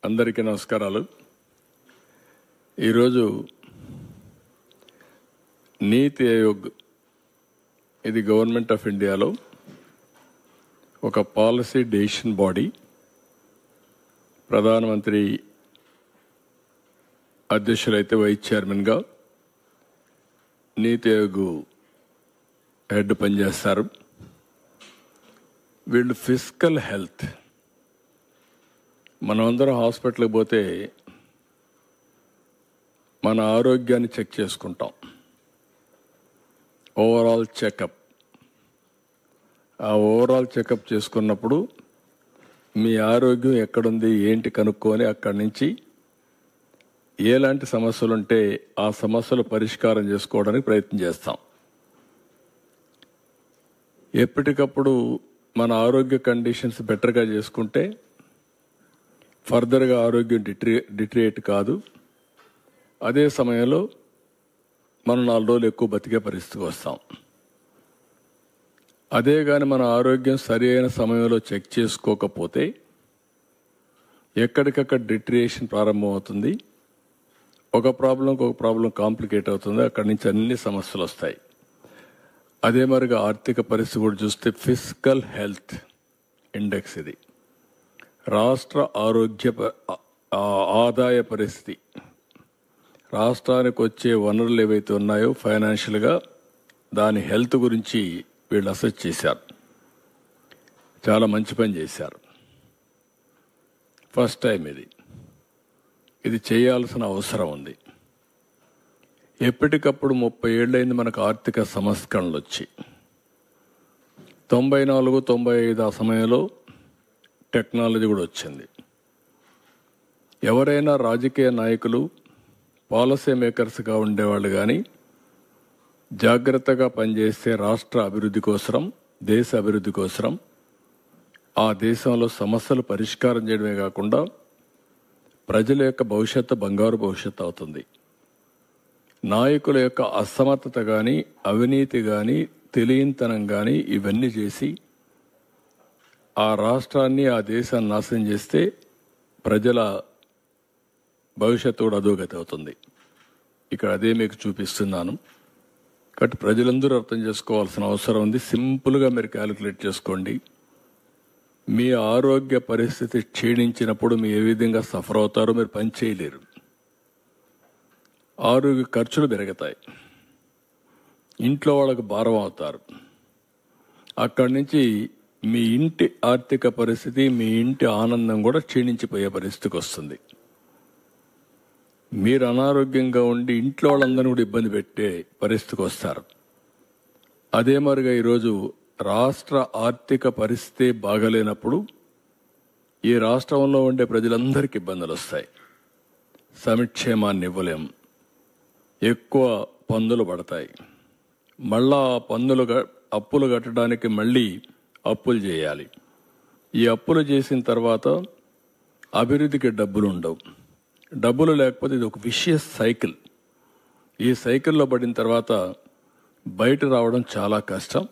అందరికీ నమస్కారాలు. ఈరోజు నీతి ఆయోగ్ ఇది గవర్నమెంట్ ఆఫ్ ఇండియాలో ఒక పాలసీ డెసిషన్ బాడీ. ప్రధానమంత్రి అధ్యక్షులైతే వైస్ చైర్మన్గా నీతి ఆయోగ్ హెడ్ పనిచేస్తారు. వీళ్ళు ఫిజికల్ హెల్త్, మనమందరం హాస్పిటల్కి పోతే మన ఆరోగ్యాన్ని చెక్ చేసుకుంటాం, ఓవరాల్ చెకప్. ఆ ఓవరాల్ చెకప్ చేసుకున్నప్పుడు మీ ఆరోగ్యం ఎక్కడుంది ఏంటి కనుక్కొని అక్కడి నుంచి ఎలాంటి సమస్యలు ఉంటే ఆ సమస్యలు పరిష్కారం చేసుకోవడానికి ప్రయత్నం చేస్తాం. ఎప్పటికప్పుడు మన ఆరోగ్య కండిషన్స్ బెటర్గా చేసుకుంటే ఫర్దర్గా ఆరోగ్యం డిటరేట్ కాదు. అదే సమయంలో మనం 4 రోజులు ఎక్కువ బతికే పరిస్థితికి వస్తాం. అదే కానీ మన ఆరోగ్యం సరి అయిన సమయంలో చెక్ చేసుకోకపోతే ఎక్కడికక్కడ డిటరేషన్ ప్రారంభమవుతుంది. ఒక ప్రాబ్లం కాంప్లికేట్ అవుతుంది. అక్కడి నుంచి అన్ని సమస్యలు వస్తాయి. అదే మరిగా ఆర్థిక పరిస్థితి కూడా చూస్తే ఫిజికల్ హెల్త్ ఇండెక్స్, ఇది రాష్ట్ర ఆదాయ పరిస్థితి, రాష్ట్రానికి వచ్చే వనరులు ఏవైతే ఉన్నాయో ఫైనాన్షియల్గా దాని హెల్త్ గురించి వీళ్ళు అసెస్ చేశారు. చాలా మంచి పని చేశారు. ఫస్ట్ టైం ఇది చేయాల్సిన అవసరం ఉంది. ఎప్పటికప్పుడు 30 ఏళ్ళైంది మనకు ఆర్థిక సంస్కరణలు వచ్చి. 94, 95 ఆ సమయంలో టెక్నాలజీ కూడా వచ్చింది. ఎవరైనా రాజకీయ నాయకులు, పాలసీ మేకర్స్గా ఉండేవాళ్ళు కానీ జాగ్రత్తగా పనిచేస్తే రాష్ట్ర అభివృద్ధి కోసరం, దేశ అభివృద్ధి కోసరం, ఆ దేశంలో సమస్యలు పరిష్కారం చేయడమే కాకుండా ప్రజల యొక్క భవిష్యత్తు బంగారు భవిష్యత్తు అవుతుంది. నాయకుల యొక్క అసమర్థత కానీ, అవినీతి కానీ, తెలియనితనం కానీ ఇవన్నీ చేసి ఆ రాష్ట్రాన్ని, ఆ దేశాన్ని నాశనం చేస్తే ప్రజల భవిష్యత్తు కూడా అధోగతి అవుతుంది. ఇక్కడ అదే మీకు చూపిస్తున్నాను. కాబట్టి ప్రజలందరూ అర్థం చేసుకోవాల్సిన అవసరం ఉంది. సింపుల్గా మీరు క్యాలిక్యులేట్ చేసుకోండి. మీ ఆరోగ్య పరిస్థితి క్షీణించినప్పుడు మీరు ఏ విధంగా సఫర్ అవుతారో మీరు పని చేయలేరు. ఆరోగ్య ఖర్చులు పెరుగుతాయి, ఇంట్లో వాళ్ళకు భారం అవుతారు. అక్కడి నుంచి మీ ఇంటి ఆర్థిక పరిస్థితి, మీ ఇంటి ఆనందం కూడా క్షీణించిపోయే పరిస్థితికి వస్తుంది. మీరు అనారోగ్యంగా ఉండి ఇంట్లో వాళ్ళందరినీ కూడా ఇబ్బంది పెట్టే పరిస్థితికి వస్తారు. అదే మరిగా ఈరోజు రాష్ట్ర ఆర్థిక పరిస్థితి బాగలేనప్పుడు ఈ రాష్ట్రంలో ఉండే ప్రజలందరికీ ఇబ్బందులు వస్తాయి. సంక్షేమాన్ని ఇవ్వలేం, ఎక్కువ పన్నులు పడతాయి. మళ్ళా అప్పులు కట్టడానికి మళ్ళీ అప్పులు చేయాలి. ఈ అప్పులు చేసిన తర్వాత అభివృద్ధికి డబ్బులు ఉండవు. డబ్బులు లేకపోతే ఇది ఒక విషియస్ సైకిల్. ఈ సైకిల్లో పడిన తర్వాత బయట రావడం చాలా కష్టం.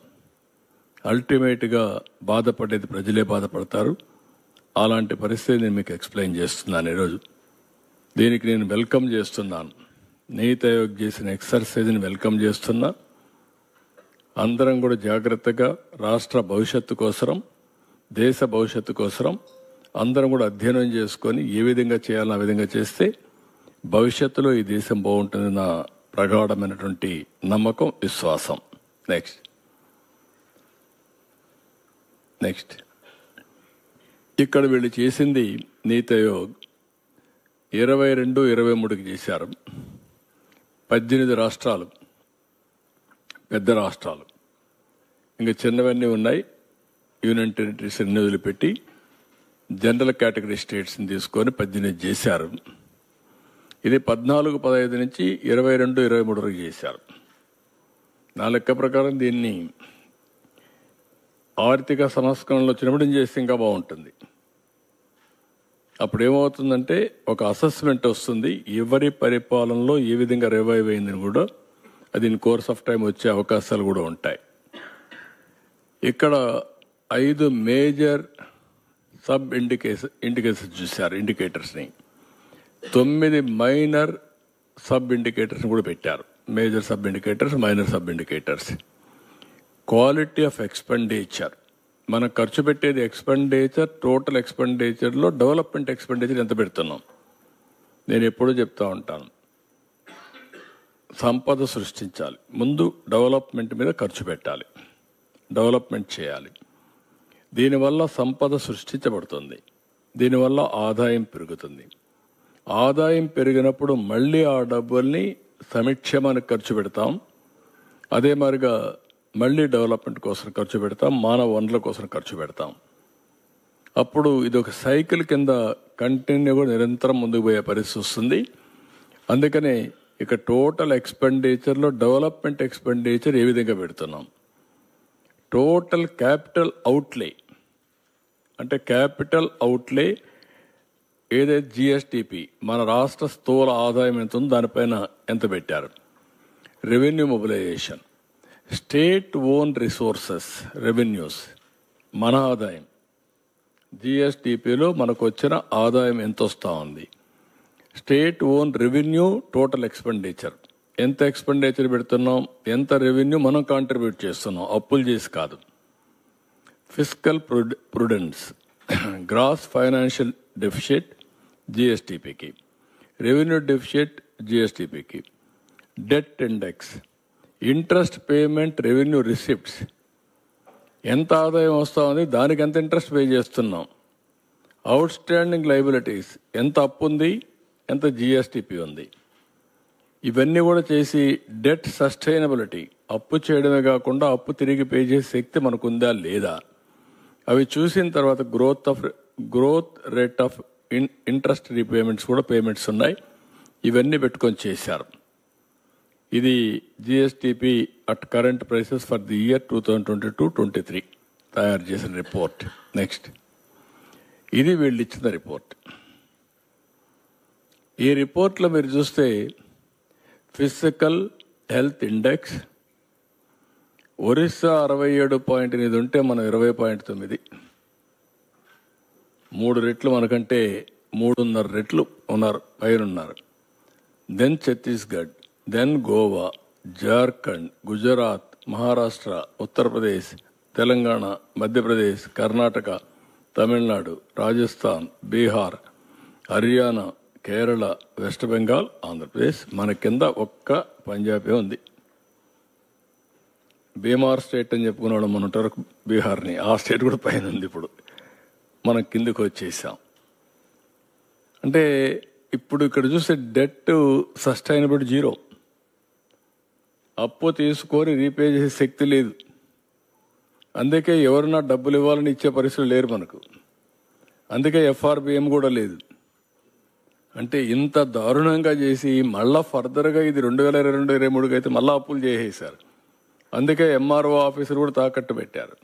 అల్టిమేట్గా బాధపడేది ప్రజలే బాధపడతారు. అలాంటి పరిస్థితి నేను మీకు ఎక్స్ప్లెయిన్ చేస్తున్నాను ఈరోజు. దీనికి నేను వెల్కమ్ చేస్తున్నాను. నీతి ఆయోగ్ చేసిన ఎక్సర్సైజ్ని వెల్కమ్ చేస్తున్నా. అందరం కూడా జాగ్రత్తగా రాష్ట్ర భవిష్యత్తు కోసరం, దేశ భవిష్యత్తు కోసరం అందరం కూడా అధ్యయనం చేసుకొని ఏ విధంగా చేయాలో ఆ విధంగా చేస్తే భవిష్యత్తులో ఈ దేశం బాగుంటుంది నా ప్రగాఢమైనటువంటి నమ్మకం, విశ్వాసం. నెక్స్ట్ నెక్స్ట్, ఇక్కడ వీళ్ళు చేసింది నీతి ఆయోగ్ 22-23కి చేశారు. 18 రాష్ట్రాలు, పెద్ద రాష్ట్రాలు, ఇంకా చిన్నవన్నీ ఉన్నాయి. యూనియన్ టెరిటరీస్ అన్ని వదిలిపెట్టి జనరల్ కేటగిరీ స్టేట్స్ని తీసుకొని 18 చేశారు. ఇది 14-15 నుంచి 22-23 వరకు చేశారు. నా లెక్క ప్రకారం దీన్ని ఆర్థిక సంస్కరణలు వచ్చినప్పుడు చేస్తే ఇంకా బాగుంటుంది. అప్పుడు ఏమవుతుందంటే ఒక అసెస్మెంట్ వస్తుంది, ఎవరి పరిపాలనలో ఏ విధంగా రివైవ్ అయిందని కూడా అది ఇన్ కోర్స్ ఆఫ్ టైం వచ్చే అవకాశాలు కూడా ఉంటాయి. ఇక్కడ 5 మేజర్ సబ్ ఇండికేటర్స్ చూశారు, ఇండికేటర్స్ని. 9 మైనర్ సబ్ ఇండికేటర్స్ని కూడా పెట్టారు. Major sub indicators, minor sub indicators. Quality of expenditure, మనం ఖర్చు పెట్టేది ఎక్స్పెండిచర్, టోటల్ ఎక్స్పెండిచర్లో డెవలప్మెంట్ ఎక్స్పెండిచర్ ఎంత పెడుతున్నాం. నేను ఎప్పుడూ చెప్తా ఉంటాను, సంపద సృష్టించాలి, ముందు డెవలప్మెంట్ మీద ఖర్చు పెట్టాలి, డెవలప్మెంట్ చేయాలి. దీనివల్ల సంపద సృష్టించబడుతుంది, దీనివల్ల ఆదాయం పెరుగుతుంది. ఆదాయం పెరిగినప్పుడు మళ్ళీ ఆ డబ్బుల్ని సంక్షేమానికి ఖర్చు పెడతాం, అదే మరిగా మళ్ళీ డెవలప్మెంట్ కోసం ఖర్చు పెడతాం, మానవ వనరుల కోసం ఖర్చు పెడతాం. అప్పుడు ఇది ఒక సైకిల్ కింద కంటిన్యూగా నిరంతరం ముందుకు పోయే పరిస్థితి వస్తుంది. అందుకనే ఇక టోటల్ ఎక్స్పెండిచర్లో డెవలప్మెంట్ ఎక్స్పెండిచర్ ఏ విధంగా పెడుతున్నాం, టోటల్ క్యాపిటల్ అవుట్లే అంటే క్యాపిటల్ అవుట్లే ఏదైతే జిఎస్టిపి మన రాష్ట్ర స్థూల ఆదాయం ఎంత ఉందో దానిపైన ఎంత పెట్టారు, revenue mobilisation, state own resources revenues, మన ఆదాయం జిఎస్టిపిలో మనకు వచ్చిన ఆదాయం ఎంత వస్తూ ఉంది, state own revenue, total expenditure ఎంత ఎక్స్పెండిచర్ పెడుతున్నాం, ఎంత రెవెన్యూ మనం కాంట్రిబ్యూట్ చేస్తున్నాం, అప్పులు చేసి కాదు. Fiscal prudence, gross financial deficit జిఎస్టిపికి, రెవెన్యూ డెఫిసిట్ జిఎస్టిపికి, debt index, interest payment revenue receipts, ఎంత ఆదాయం వస్తూ ఉంది దానికి ఎంత ఇంట్రెస్ట్ పే చేస్తున్నాం, అవుట్ స్టాండింగ్ లైబిలిటీస్ ఎంత అప్పు ఉంది, ఎంత జిఎస్టిపి ఉంది. ఇవన్నీ కూడా చేసి డెట్ సస్టైనబిలిటీ, అప్పు చేయడమే కాకుండా అప్పు తిరిగి పే చేసే శక్తి మనకు ఉందా లేదా, అవి చూసిన తర్వాత growth rate of interest repayments కూడా పేమెంట్స్ ఉన్నాయి. ఇవన్నీ పెట్టుకొని చేశారు. ఇది GSTP at current prices for the year 2022-23 తయారు చేసిన రిపోర్ట్. నెక్స్ట్, ఇది వీళ్ళు ఇచ్చిన రిపోర్ట్. ఈ రిపోర్ట్లో మీరు చూస్తే ఫిజికల్ హెల్త్ ఇండెక్స్ ఒరిస్సా 67.8 ఉంటే మనం 20.9, 3 రెట్లు మనకంటే 3.5 రెట్లు ఉన్నారు, పైనున్నారు. Then Chhattisgarh, then Goa, Jharkhand, Gujarat, Maharashtra, Uttar Pradesh, Telangana, Madhya Pradesh, Karnataka, Tamil Nadu, Rajasthan, Bihar, Haryana, Kerala, West Bengal, Andhra Pradesh. మన కింద ఒక్క పంజాబే ఉంది. బీమార్ స్టేట్ అని చెప్పుకున్నాడు మన వరకు బీహార్ని, ఆ స్టేట్ కూడా పైన ఉంది. ఇప్పుడు మనం కిందకు వచ్చేసాం. అంటే ఇప్పుడు ఇక్కడ చూస్తే డెట్ సస్టైనబిలిటీ 0, అప్పు తీసుకొని రీపే చేసే శక్తి లేదు. అందుకే ఎవరన్నా డబ్బులు ఇవ్వాలని ఇచ్చే పరిస్థితులు లేరు మనకు. అందుకే ఎఫ్ఆర్బిఎం కూడా లేదు. అంటే ఇంత దారుణంగా చేసి మళ్ళా ఫర్దర్గా ఇది 2022-23 అయితే మళ్ళీ అప్పులు చేసేసారు. అందుకే ఎంఆర్ఓ ఆఫీసులు కూడా తాకట్టు పెట్టారు.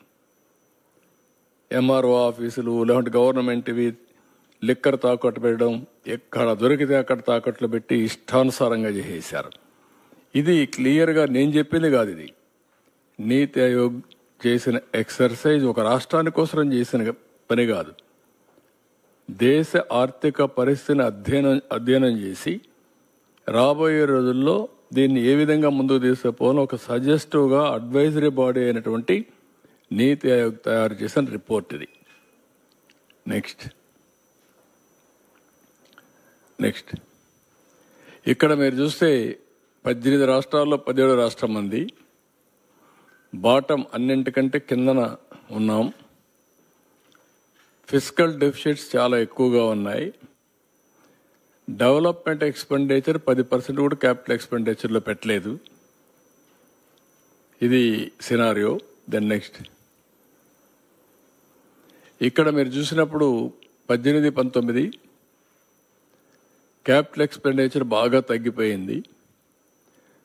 ఎంఆర్ఓ ఆఫీసులు లేకుంటే గవర్నమెంట్వి లిక్కర్ తాకట్టు పెట్టడం, ఎక్కడ దొరికితే అక్కడ తాకట్లు పెట్టి ఇష్టానుసారంగా చేసేసారు. ఇది క్లియర్గా నేను చెప్పింది కాదు, ఇది నీతి ఆయోగ్ చేసిన ఎక్సర్సైజ్, ఒక రాష్ట్రాని కోసం చేసిన పని కాదు. దేశ ఆర్థిక పరిస్థితిని అధ్యయనం చేసి రాబోయే రోజుల్లో దీన్ని ఏ విధంగా ముందుకు తీసుకుపోవాలో ఒక సజెస్టివ్గా అడ్వైజరీ బాడీ అయినటువంటి నీతి ఆయోగ్ తయారు చేసిన రిపోర్ట్ ఇది. నెక్స్ట్ ఇక్కడ మీరు చూస్తే 18 రాష్ట్రాల్లో 17 రాష్ట్రం మంది బాటం అన్నింటికంటే కిందన ఉన్నాం. ఫిస్కల్ డెఫిసిట్స్ చాలా ఎక్కువగా ఉన్నాయి. డెవలప్మెంట్ ఎక్స్పెండిచర్ 10% కూడా క్యాపిటల్ ఎక్స్పెండిచర్లో పెట్టలేదు. ఇది సినారియో. దెన్ నెక్స్ట్, ఇక్కడ మీరు చూసినప్పుడు 18-19 క్యాపిటల్ ఎక్స్పెండిచర్ బాగా తగ్గిపోయింది.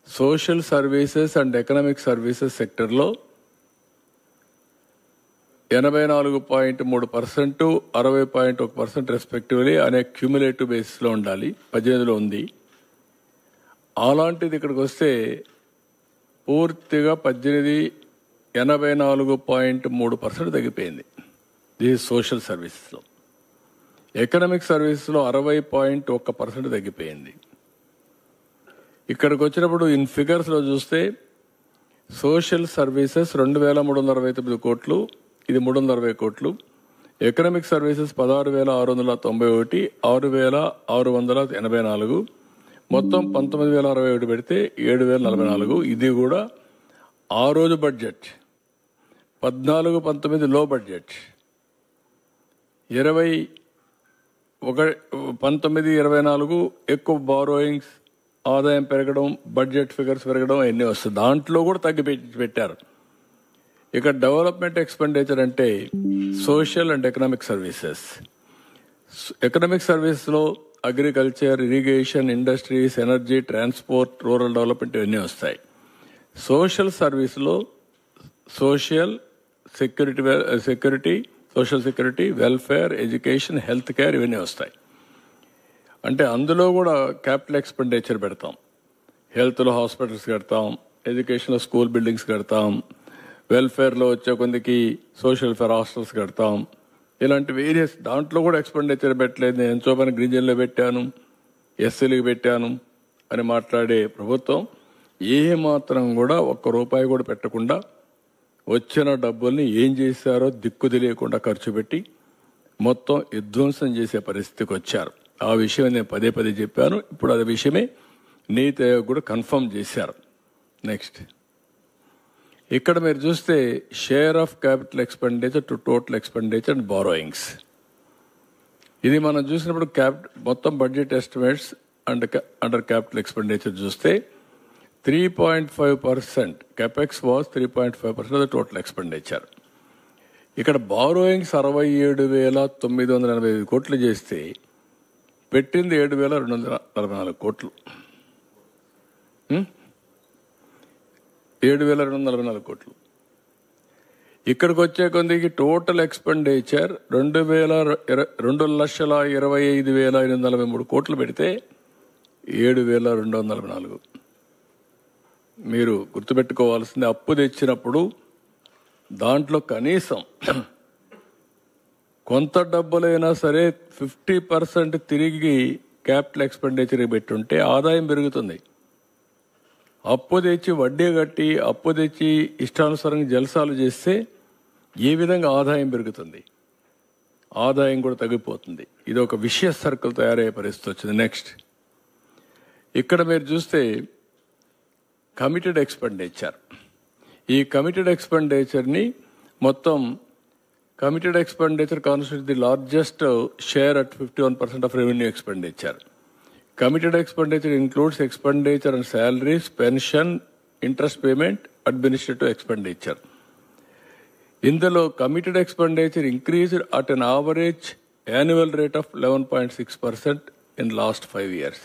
Social services and economic services సెక్టర్లో 84.3%, 60.1% రెస్పెక్టివ్లీ అనే క్యూములేటివ్ బేసిస్లో ఉండాలి. 18లో ఉంది. అలాంటిది ఇక్కడికి వస్తే పూర్తిగా 18 84.3% తగ్గిపోయింది. దిస్ సోషల్ సర్వీసెస్లో. ఎకనామిక్ సర్వీసెస్లో 60.1% తగ్గిపోయింది. ఇక్కడికి వచ్చినప్పుడు ఇన్ ఫిగర్స్లో చూస్తే సోషల్ సర్వీసెస్ 2,369 కోట్లు, ఇది 360 కోట్లు. ఎకనామిక్ సర్వీసెస్ 16,691, 6,684, మొత్తం 19,061 పెడితే 7,044. ఇది కూడా ఆ రోజు బడ్జెట్. 14-19 లో బడ్జెట్. 19-24 ఎక్కువ బారోయింగ్స్, ఆదాయం పెరగడం, బడ్జెట్ ఫిగర్స్ పెరగడం అన్నీ వస్తుంది. దాంట్లో కూడా తగ్గి పెట్టారు. ఇక డెవలప్మెంట్ ఎక్స్పెండిచర్ అంటే social and economic services. Economic సర్వీస్లో agriculture, irrigation, industries, energy, transport, rural development ఇవన్నీ వస్తాయి. సోషల్ సర్వీస్లో social security, social security, welfare, education, health care ఇవన్నీ వస్తాయి. అంటే అందులో కూడా క్యాపిటల్ ఎక్స్పెండిచర్ పెడతాం. హెల్త్లో హాస్పిటల్స్ కడతాం, ఎడ్యుకేషన్లో స్కూల్ బిల్డింగ్స్ కడతాం, వెల్ఫేర్లో వచ్చే కొందికి సోషల్ వెల్ఫేర్ హాస్టల్స్ కడతాం. ఇలాంటి వేరియస్ దాంట్లో కూడా ఎక్స్పెండిచర్ పెట్టలేదు. నేను ఎంతో పని గిరిజనులు పెట్టాను, ఎస్సీలకు పెట్టాను అని మాట్లాడే ప్రభుత్వం ఏ మాత్రం కూడా ఒక్క రూపాయి కూడా పెట్టకుండా వచ్చిన డబ్బుల్ని ఏం చేశారో దిక్కు తెలియకుండా ఖర్చు పెట్టి మొత్తం విధ్వంసం చేసే పరిస్థితికి వచ్చారు. ఆ విషయం నేను పదే చెప్పాను. ఇప్పుడు అదే విషయమే నీతి ఆయోగ్ కూడా కన్ఫర్మ్ చేశారు. నెక్స్ట్, ఇక్కడ మీరు చూస్తే share of capital expenditure to total expenditure and borrowings. ఇది మనం చూసినప్పుడు మొత్తం budget estimates under capital expenditure చూస్తే 3.5%. capex was 3.5% of the total expenditure. ఇక్కడ బారోయింగ్స్ 67,985 కోట్లు చేస్తే పెట్టింది 7,244 కోట్లు. 7,244 కోట్లు. ఇక్కడికి వచ్చే కొందికి టోటల్ ఎక్స్పెండిచర్ 2,25,843 కోట్లు పెడితే 7,244. మీరు గుర్తుపెట్టుకోవాల్సింది, అప్పు తెచ్చినప్పుడు దాంట్లో కనీసం కొంత డబ్బులైనా సరే 50% తిరిగి క్యాపిటల్ ఎక్స్పెండిచర్ పెట్టుంటే ఆదాయం పెరుగుతుంది. అప్పు తెచ్చి వడ్డీ కట్టి, అప్పు తెచ్చి ఇష్టానుసారంగా జల్సాలు చేస్తే ఏ విధంగా ఆదాయం పెరుగుతుంది? ఆదాయం కూడా తగ్గిపోతుంది. ఇది ఒక విషయస్ సర్కిల్ తయారయ్యే పరిస్థితి వచ్చింది. నెక్స్ట్, ఇక్కడ మీరు చూస్తే కమిటెడ్ ఎక్స్పెండిచర్. ఈ కమిటెడ్ ఎక్స్పెండిచర్ని మొత్తం committed expenditure constitute the largest share at 51% of revenue expenditure. Committed expenditure includes expenditure on salaries, pension, interest payment, administrative expenditure. ఇందులో committed expenditure increased at an average annual rate of 11.6% in last 5 years.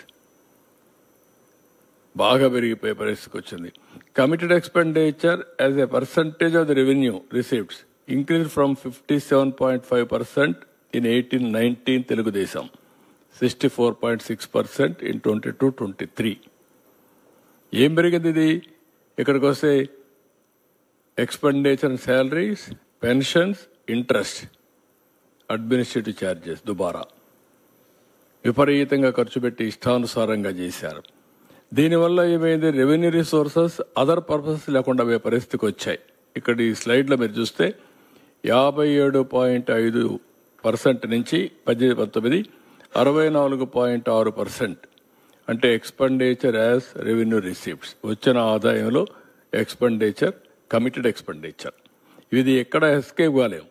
బాగా పెరిగిపోయే పరిస్థితికి వచ్చింది. Committed expenditure as a percentage of the revenue receipts increase from 57.5% in 18-19 Telugu Desam, 64.6% in 22-23. ఏం పెరిగింది ఇది? ఇక్కడికి వస్తే expenditure salaries, pensions, interest, administrative charges దుబారా విపరీతంగా ఖర్చు పెట్టి ఇష్టానుసారంగా చేశారు. దీనివల్ల ఏమైంది? రెవెన్యూ రిసోర్సెస్ అదర్ పర్పసెస్ లేకుండా పోయే పరిస్థితికి వచ్చాయి. ఇక్కడ ఈ స్లైడ్లో మీరు చూస్తే 57.5% నుంచి 18-19 64.6%. అంటే ఎక్స్పెండిచర్ యాజ్ రెవెన్యూ రిసీప్ట్స్, వచ్చిన ఆదాయంలో ఎక్స్పెండిచర్, కమిటెడ్ ఎక్స్పెండిచర్. ఇది ఎక్కడ ఎస్కేప్ కాలేము.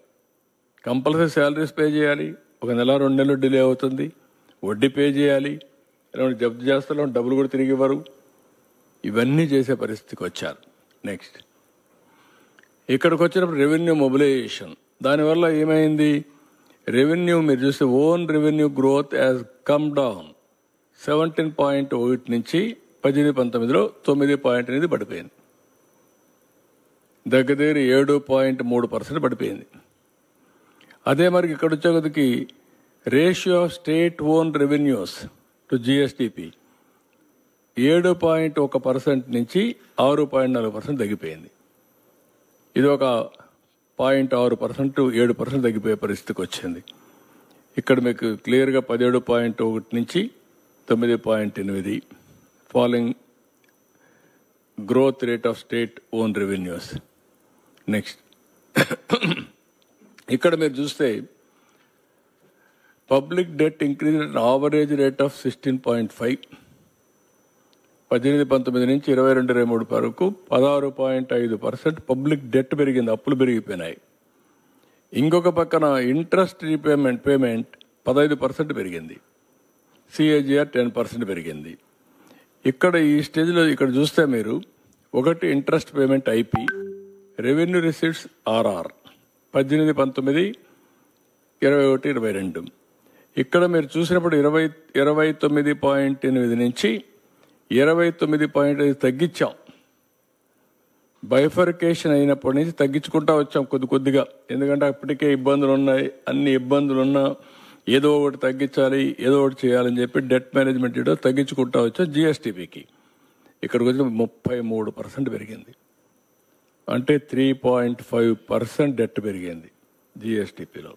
కంపల్సరీ శాలరీస్ పే చేయాలి, 1 నెల 2 నెలలు డిలే అవుతుంది, వడ్డీ పే చేయాలి, జప్తు చేస్తాలో డబ్బులు కూడా తిరిగి ఇవ్వరు. ఇవన్నీ చేసే పరిస్థితికి వచ్చారు. నెక్స్ట్ ఇక్కడికి వచ్చినప్పుడు రెవెన్యూ మొబిలైజేషన్, దానివల్ల ఏమైంది? రెవెన్యూ మీరు చూస్తే own revenue growth has come down 17.1 నుంచి 18-19లో 9.8 పడిపోయింది. దగ్గర 7.3% పడిపోయింది. అదే మరి ఇక్కడ వచ్చేకొద్దికి ratio of state own revenues to GSDP 7.1% నుంచి 6.4% తగ్గిపోయింది. ఇది ఒక 0.6%, 7% తగ్గిపోయే పరిస్థితికి వచ్చింది. ఇక్కడ మీకు క్లియర్గా 17.1 నుంచి 9.8 following growth rate of state own revenues. Next ఇక్కడ మీరు చూస్తే public debt increase at average rate of 16.5, 18-19 నుంచి 22-23 వరకు 16.5% పబ్లిక్ డెట్ పెరిగింది, అప్పులు పెరిగిపోయినాయి. ఇంకొక పక్కన ఇంట్రెస్ట్ రీపేమెంట్ 15% పెరిగింది, సిఏజిఆర్ 10% పెరిగింది. ఇక్కడ ఈ స్టేజ్లో ఇక్కడ చూస్తే మీరు ఒకటి interest payment IP, revenue receipts RR 18-19, 21-22. ఇక్కడ మీరు చూసినప్పుడు 29.8 నుంచి 29.5 తగ్గించాం. బైఫర్కేషన్ అయినప్పటి నుంచి తగ్గించుకుంటా వచ్చాం కొద్దిగా, ఎందుకంటే అప్పటికే ఇబ్బందులు ఉన్నాయి. అన్ని ఇబ్బందులున్నా ఏదో ఒకటి తగ్గించాలి, ఏదో ఒకటి చేయాలని చెప్పి డెట్ మేనేజ్మెంట్ తగ్గించుకుంటా వచ్చాం. జిఎస్టిపికి ఇక్కడికి వచ్చి 33% పెరిగింది, అంటే 3.5% డెట్ పెరిగింది జిఎస్టిపిలో.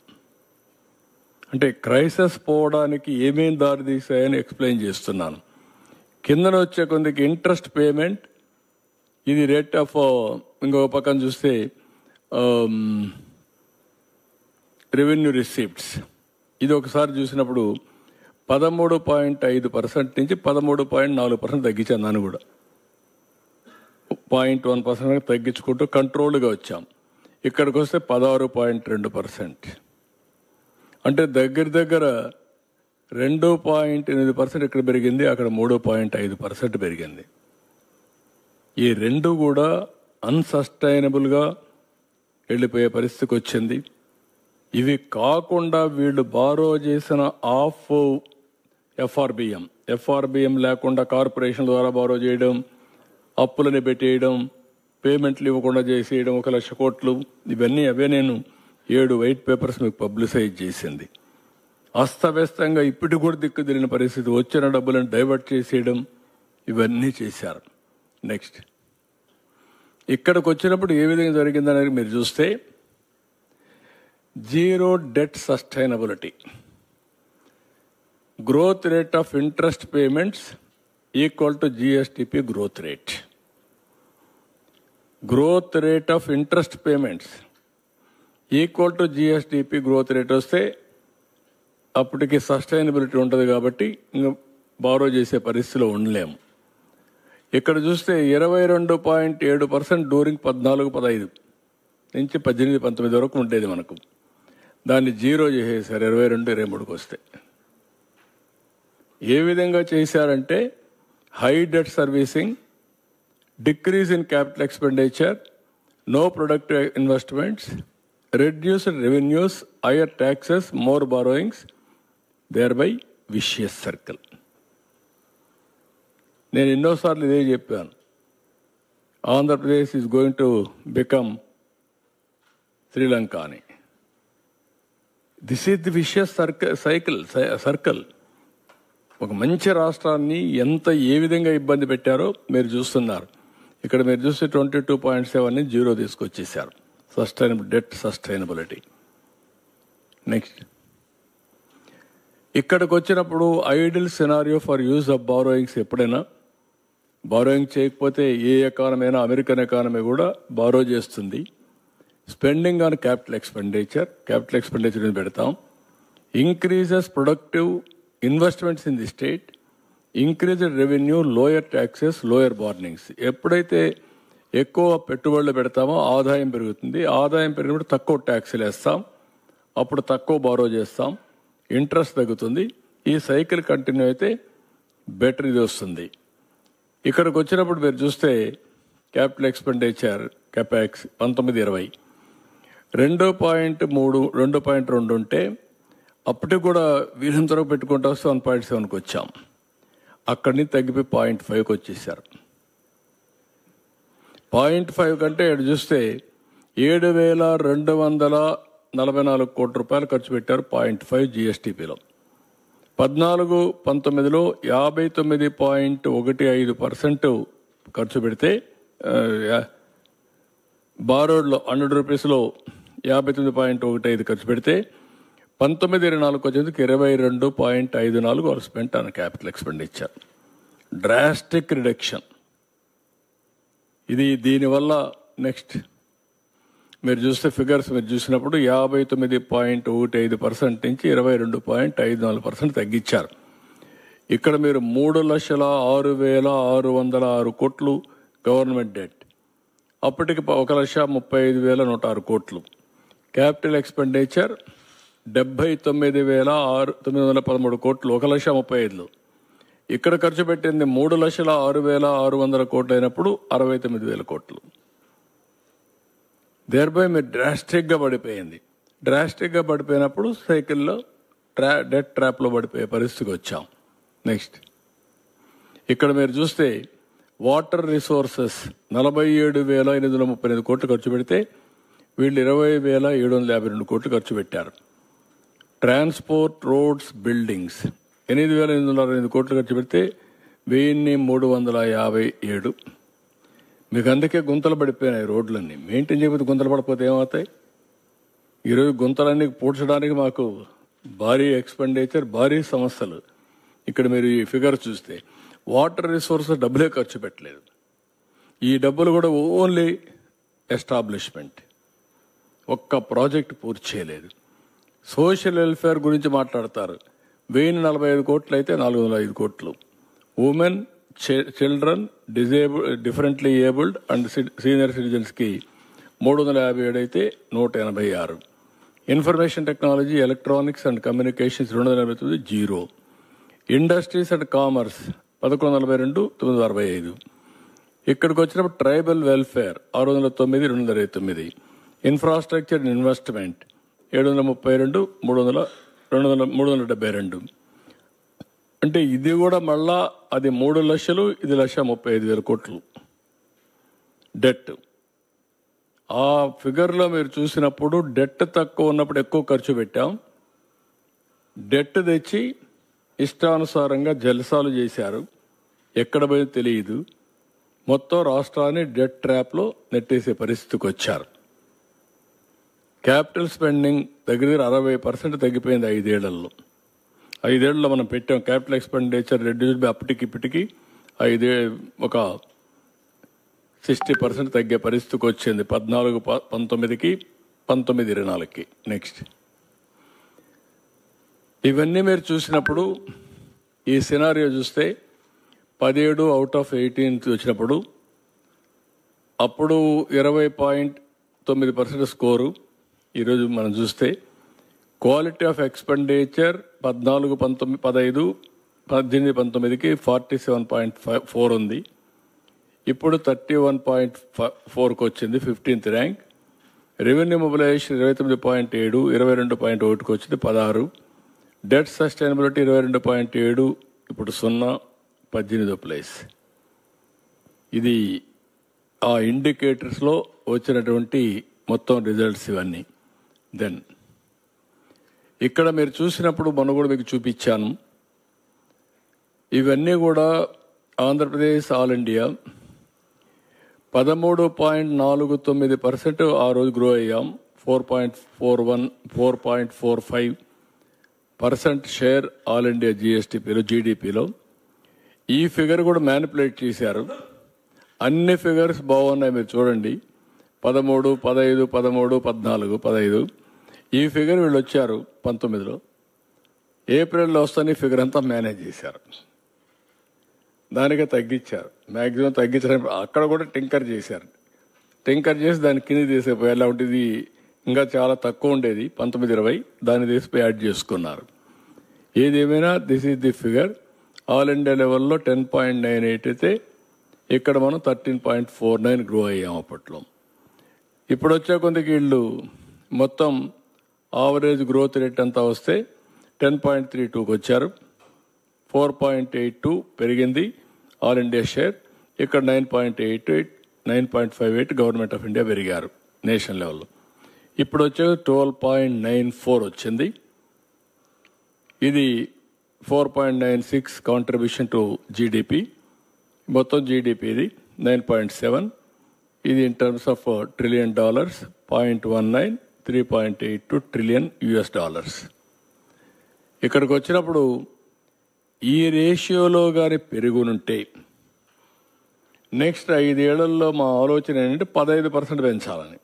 అంటే క్రైసిస్ పోవడానికి ఏమేం దారి తీసాయని ఎక్స్ప్లెయిన్ చేస్తున్నాను. కిందన వచ్చే కొందికి ఇంట్రెస్ట్ పేమెంట్, ఇది రేట్ ఆఫ్, ఇంకొక పక్కన చూస్తే రెవెన్యూ రిసీప్ట్స్, ఇది ఒకసారి చూసినప్పుడు 13.5% నుంచి 13.4% తగ్గించాను. దాన్ని కూడా 0.1% తగ్గించుకుంటూ కంట్రోల్గా వచ్చాం. ఇక్కడికి వస్తే 16.2%, అంటే దగ్గర 2.8% ఇక్కడ పెరిగింది, అక్కడ 3.5% పెరిగింది. ఈ రెండు కూడా అన్సస్టైనబుల్గా వెళ్ళిపోయే పరిస్థితికి వచ్చింది. ఇవి కాకుండా వీళ్ళు బారో చేసిన ఆఫ్ ఎఫ్ఆర్బిఎం లేకుండా కార్పొరేషన్ ద్వారా బారో చేయడం, అప్పులని పెట్టేయడం, పేమెంట్లు ఇవ్వకుండా చేసేయడం 1 లక్ష కోట్లు, ఇవన్నీ అవే నేను 7 వైట్ పేపర్స్ మీకు పబ్లిసైజ్ చేసింది. అస్తవ్యస్తంగా ఇప్పటికి కూడా దిక్కు తెలియని పరిస్థితి, వచ్చిన డబ్బులను డైవర్ట్ చేసేయడం, ఇవన్నీ చేశారు. నెక్స్ట్ ఇక్కడికి వచ్చినప్పుడు ఏ విధంగా జరిగిందనేది మీరు చూస్తే zero debt sustainability, growth rate of interest payments equal to GSDP growth rate. Growth rate of interest payments equal to GSDP growth rate వస్తే అప్పటికి సస్టైనబిలిటీ ఉంటుంది, కాబట్టి ఇంకా బారో చేసే పరిస్థితిలో ఉండలేము. ఇక్కడ చూస్తే 22.7% డ్యూరింగ్ 14-15 నుంచి 18-19 వరకు ఉండేది మనకు. దాన్ని జీరో చేసేసారు 22-23కి వస్తే. ఏ విధంగా చేశారంటే high debt servicing, decrease in capital expenditure, no productive investments, reduced revenues, higher taxes, more borrowings, thereby vicious circle. నేను ఎన్నోసార్లు ఇదే చెప్పాను, Andhra Pradesh is going to become Sri Lanka అని. This is the vicious circle. ఒక మంచి రాష్ట్రాన్ని ఏ విధంగా ఇబ్బంది పెట్టారో మీరు చూస్తున్నారు. ఇక్కడ మీరు చూస్తే 22.7 జీరో తీసుకొచ్చేసారు. Debt sustainability. నెక్స్ట్ ఇక్కడికి వచ్చినప్పుడు ideal scenario for use of borrowings, ఎప్పుడైనా బారోయింగ్ చేయకపోతే ఏ ఎకానమీ అయినా, అమెరికన్ ఎకానమీ కూడా బారో చేస్తుంది. స్పెండింగ్ ఆన్ క్యాపిటల్ ఎక్స్పెండిచర్ పెడతాం. Increases productive investments in the state, increased revenue, lower taxes, lower borrowings. ఎప్పుడైతే ఎక్కువ పెట్టుబడులు పెడతామో ఆదాయం పెరుగుతుంది, ఆదాయం పెరిగినప్పుడు తక్కువ ట్యాక్సులు వేస్తాం, అప్పుడు తక్కువ బారో చేస్తాం, ఇంట్రెస్ట్ తగ్గుతుంది. ఈ సైకిల్ కంటిన్యూ అయితే బెటర్ ఇది వస్తుంది. ఇక్కడికి వచ్చినప్పుడు మీరు చూస్తే క్యాపిటల్ ఎక్స్పెండిచర్ కెపాక్స్ 19-20 2.2 ఉంటే అప్పటికి కూడా వీరంత వరకు పెట్టుకుంటూ వస్తే 1.7కి వచ్చాం. అక్కడి నుంచి తగ్గిపోయి 0.5కి వచ్చేసారు. 0.5 కంటే ఇక్కడ చూస్తే 7,244 కోట్ల రూపాయలు ఖర్చు పెట్టారు 0.5 జిఎస్టిపిలో. 14-19లో 59.15% ఖర్చు పెడితే బారోడ్లో 100 రూపీస్లో 59.15 ఖర్చు పెడితే 19-24 వచ్చేందుకు 22.54 వాళ్ళు spent on capital expenditure. Drastic reduction ఇది. దీనివల్ల నెక్స్ట్ మీరు చూస్తే ఫిగర్స్ మీరు చూసినప్పుడు 59.15% నుంచి 22.54% తగ్గించారు. ఇక్కడ మీరు 3,06,606 కోట్లు గవర్నమెంట్ డెట్, అప్పటికి 1,35,106 కోట్లు. క్యాపిటల్ ఎక్స్పెండిచర్ 79,913 కోట్లు, 1,35,000. ఇక్కడ ఖర్చు పెట్టింది 3,06,600 కోట్లు అయినప్పుడు 69,000 కోట్లు. దేర్బై మీరు డ్రాస్టిక్గా పడిపోయింది. డ్రాస్టిక్గా పడిపోయినప్పుడు సైకిల్లో డెట్ ట్రాప్లో పడిపోయే పరిస్థితికి వచ్చాం. నెక్స్ట్ ఇక్కడ మీరు చూస్తే వాటర్ రిసోర్సెస్ 47,839 కోట్లు ఖర్చు పెడితే వీళ్ళు 20,752 కోట్లు ఖర్చు పెట్టారు. ట్రాన్స్పోర్ట్ రోడ్స్ బిల్డింగ్స్ 8,825 కోట్లు ఖర్చు పెడితే 1,357. మీకు అందుకే గుంతలు పడిపోయినాయి రోడ్లన్నీ. మెయింటైన్ చేయకపోతే గుంతలు పడిపోతే ఏమవుతాయి? ఈరోజు గుంతలన్నీ పూడ్చడానికి మాకు భారీ ఎక్స్పెండిచర్, భారీ సమస్యలు. ఇక్కడ మీరు ఈ ఫిగర్ చూస్తే వాటర్ రిసోర్సెస్ డబ్బులే ఖర్చు పెట్టలేదు. ఈ డబ్బులు కూడా ఓన్లీ ఎస్టాబ్లిష్మెంట్, ఒక్క ప్రాజెక్ట్ పూర్తి చేయలేదు. సోషల్ వెల్ఫేర్ గురించి మాట్లాడతారు. 1,045 కోట్లు అయితే 405 కోట్లు. Women, children, differently abled and senior సిటిజన్స్కి 357 అయితే 186. Information technology, electronics and communications 289 zero. Industries and commerce 1142 965. ఇక్కడికి వచ్చినప్పుడు tribal welfare 609 229. Infrastructure and investment 732 372. అంటే ఇది కూడా మళ్ళా అది 3 లక్షలు, ఇది 1,35,000 కోట్లు డెట్. ఆ ఫిగర్లో మీరు చూసినప్పుడు డెట్ తక్కువ ఉన్నప్పుడు ఎక్కువ ఖర్చు పెట్టాం. డెట్ తెచ్చి ఇష్టానుసారంగా జల్సాలు చేశారు. ఎక్కడ పోయి తెలియదు. మొత్తం రాష్ట్రాన్ని డెట్ ట్రాప్లో నెట్టేసే పరిస్థితికి వచ్చారు. క్యాపిటల్ స్పెండింగ్ దగ్గర 60% తగ్గిపోయింది 5 ఏళ్లలో. 5 ఏళ్లలో మనం పెట్టాం క్యాపిటల్ ఎక్స్పెండిచర్ రెడ్యూస్ బై అప్పటికి ఇప్పటికి ఒక 60% తగ్గే పరిస్థితికి వచ్చింది 14-19కి 19-24కి. నెక్స్ట్ ఇవన్నీ మీరు చూసినప్పుడు ఈ సినారియో చూస్తే 17 అవుట్ ఆఫ్ 18 వచ్చినప్పుడు అప్పుడు 20.9% స్కోరు. ఈరోజు మనం చూస్తే క్వాలిటీ ఆఫ్ ఎక్స్పెండిచర్ 14-15 18-19కి 47.4 ఉంది. ఇప్పుడు 31.4కి వచ్చింది, 15th ర్యాంక్. రెవెన్యూ మొబిలైజేషన్ 29.7, 22.1కి వచ్చింది 16. డెట్ సస్టైనబిలిటీ 22.7, ఇప్పుడు 0, 18వ ప్లేస్. ఇది ఆ ఇండికేటర్స్లో వచ్చినటువంటి మొత్తం రిజల్ట్స్ ఇవన్నీ. దెన్ ఇక్కడ మీరు చూసినప్పుడు మనం కూడా మీకు చూపించాను. ఇవన్నీ కూడా ఆంధ్రప్రదేశ్ ఆల్ ఇండియా 13.49% ఆ రోజు గ్రో అయ్యాం. 4.45% షేర్ ఆల్ ఇండియా జీడీపీలో. ఈ ఫిగర్ కూడా మ్యానిపులేట్ చేశారు. అన్ని ఫిగర్స్ బాగున్నాయి మీరు చూడండి. 13, 15, 13, 14, 15. ఈ ఫిగర్ వీళ్ళు వచ్చారు 19లో. ఏప్రిల్లో వస్తాను ఫిగర్ అంతా మేనేజ్ చేశారు. దానికే తగ్గించారు, మ్యాక్సిమం తగ్గించారు. అక్కడ కూడా టింకర్ చేశారు. టింకర్ చేసి దాన్ని కింద తీసేపోయి ఎలా ఉంటుంది ఇంకా చాలా తక్కువ ఉండేది 19-20, దాన్ని తీసిపోయి యాడ్ చేసుకున్నారు. ఏదేమైనా this is the figure. All India లెవెల్లో 10.98 అయితే ఇక్కడ మనం 13.49 గ్రో అయ్యాం అప్పట్లో. ఇప్పుడు వచ్చే కొందికి వీళ్ళు మొత్తం ఆవరేజ్ గ్రోత్ రేట్ అంతా వస్తే 10.32కి వచ్చారు. 4.82 పెరిగింది ఆల్ ఇండియా షేర్. ఇక్కడ 9.88, 9.58 గవర్నమెంట్ ఆఫ్ ఇండియా పెరిగారు నేషనల్ లెవెల్లో. ఇప్పుడు వచ్చే 12.94 వచ్చింది. ఇది 4.96 కాంట్రిబ్యూషన్ టు జీడిపి. మొత్తం జీడిపి ఇది 9.7. ఇది in terms of $1 trillion, 0.19, 3.82 trillion US. ఇక్కడికి వచ్చినప్పుడు ఈ రేషియోలో కానీ పెరుగునుంటే నెక్స్ట్ 5 ఏళ్లలో మా ఆలోచన ఏంటంటే 15% పెంచాలని.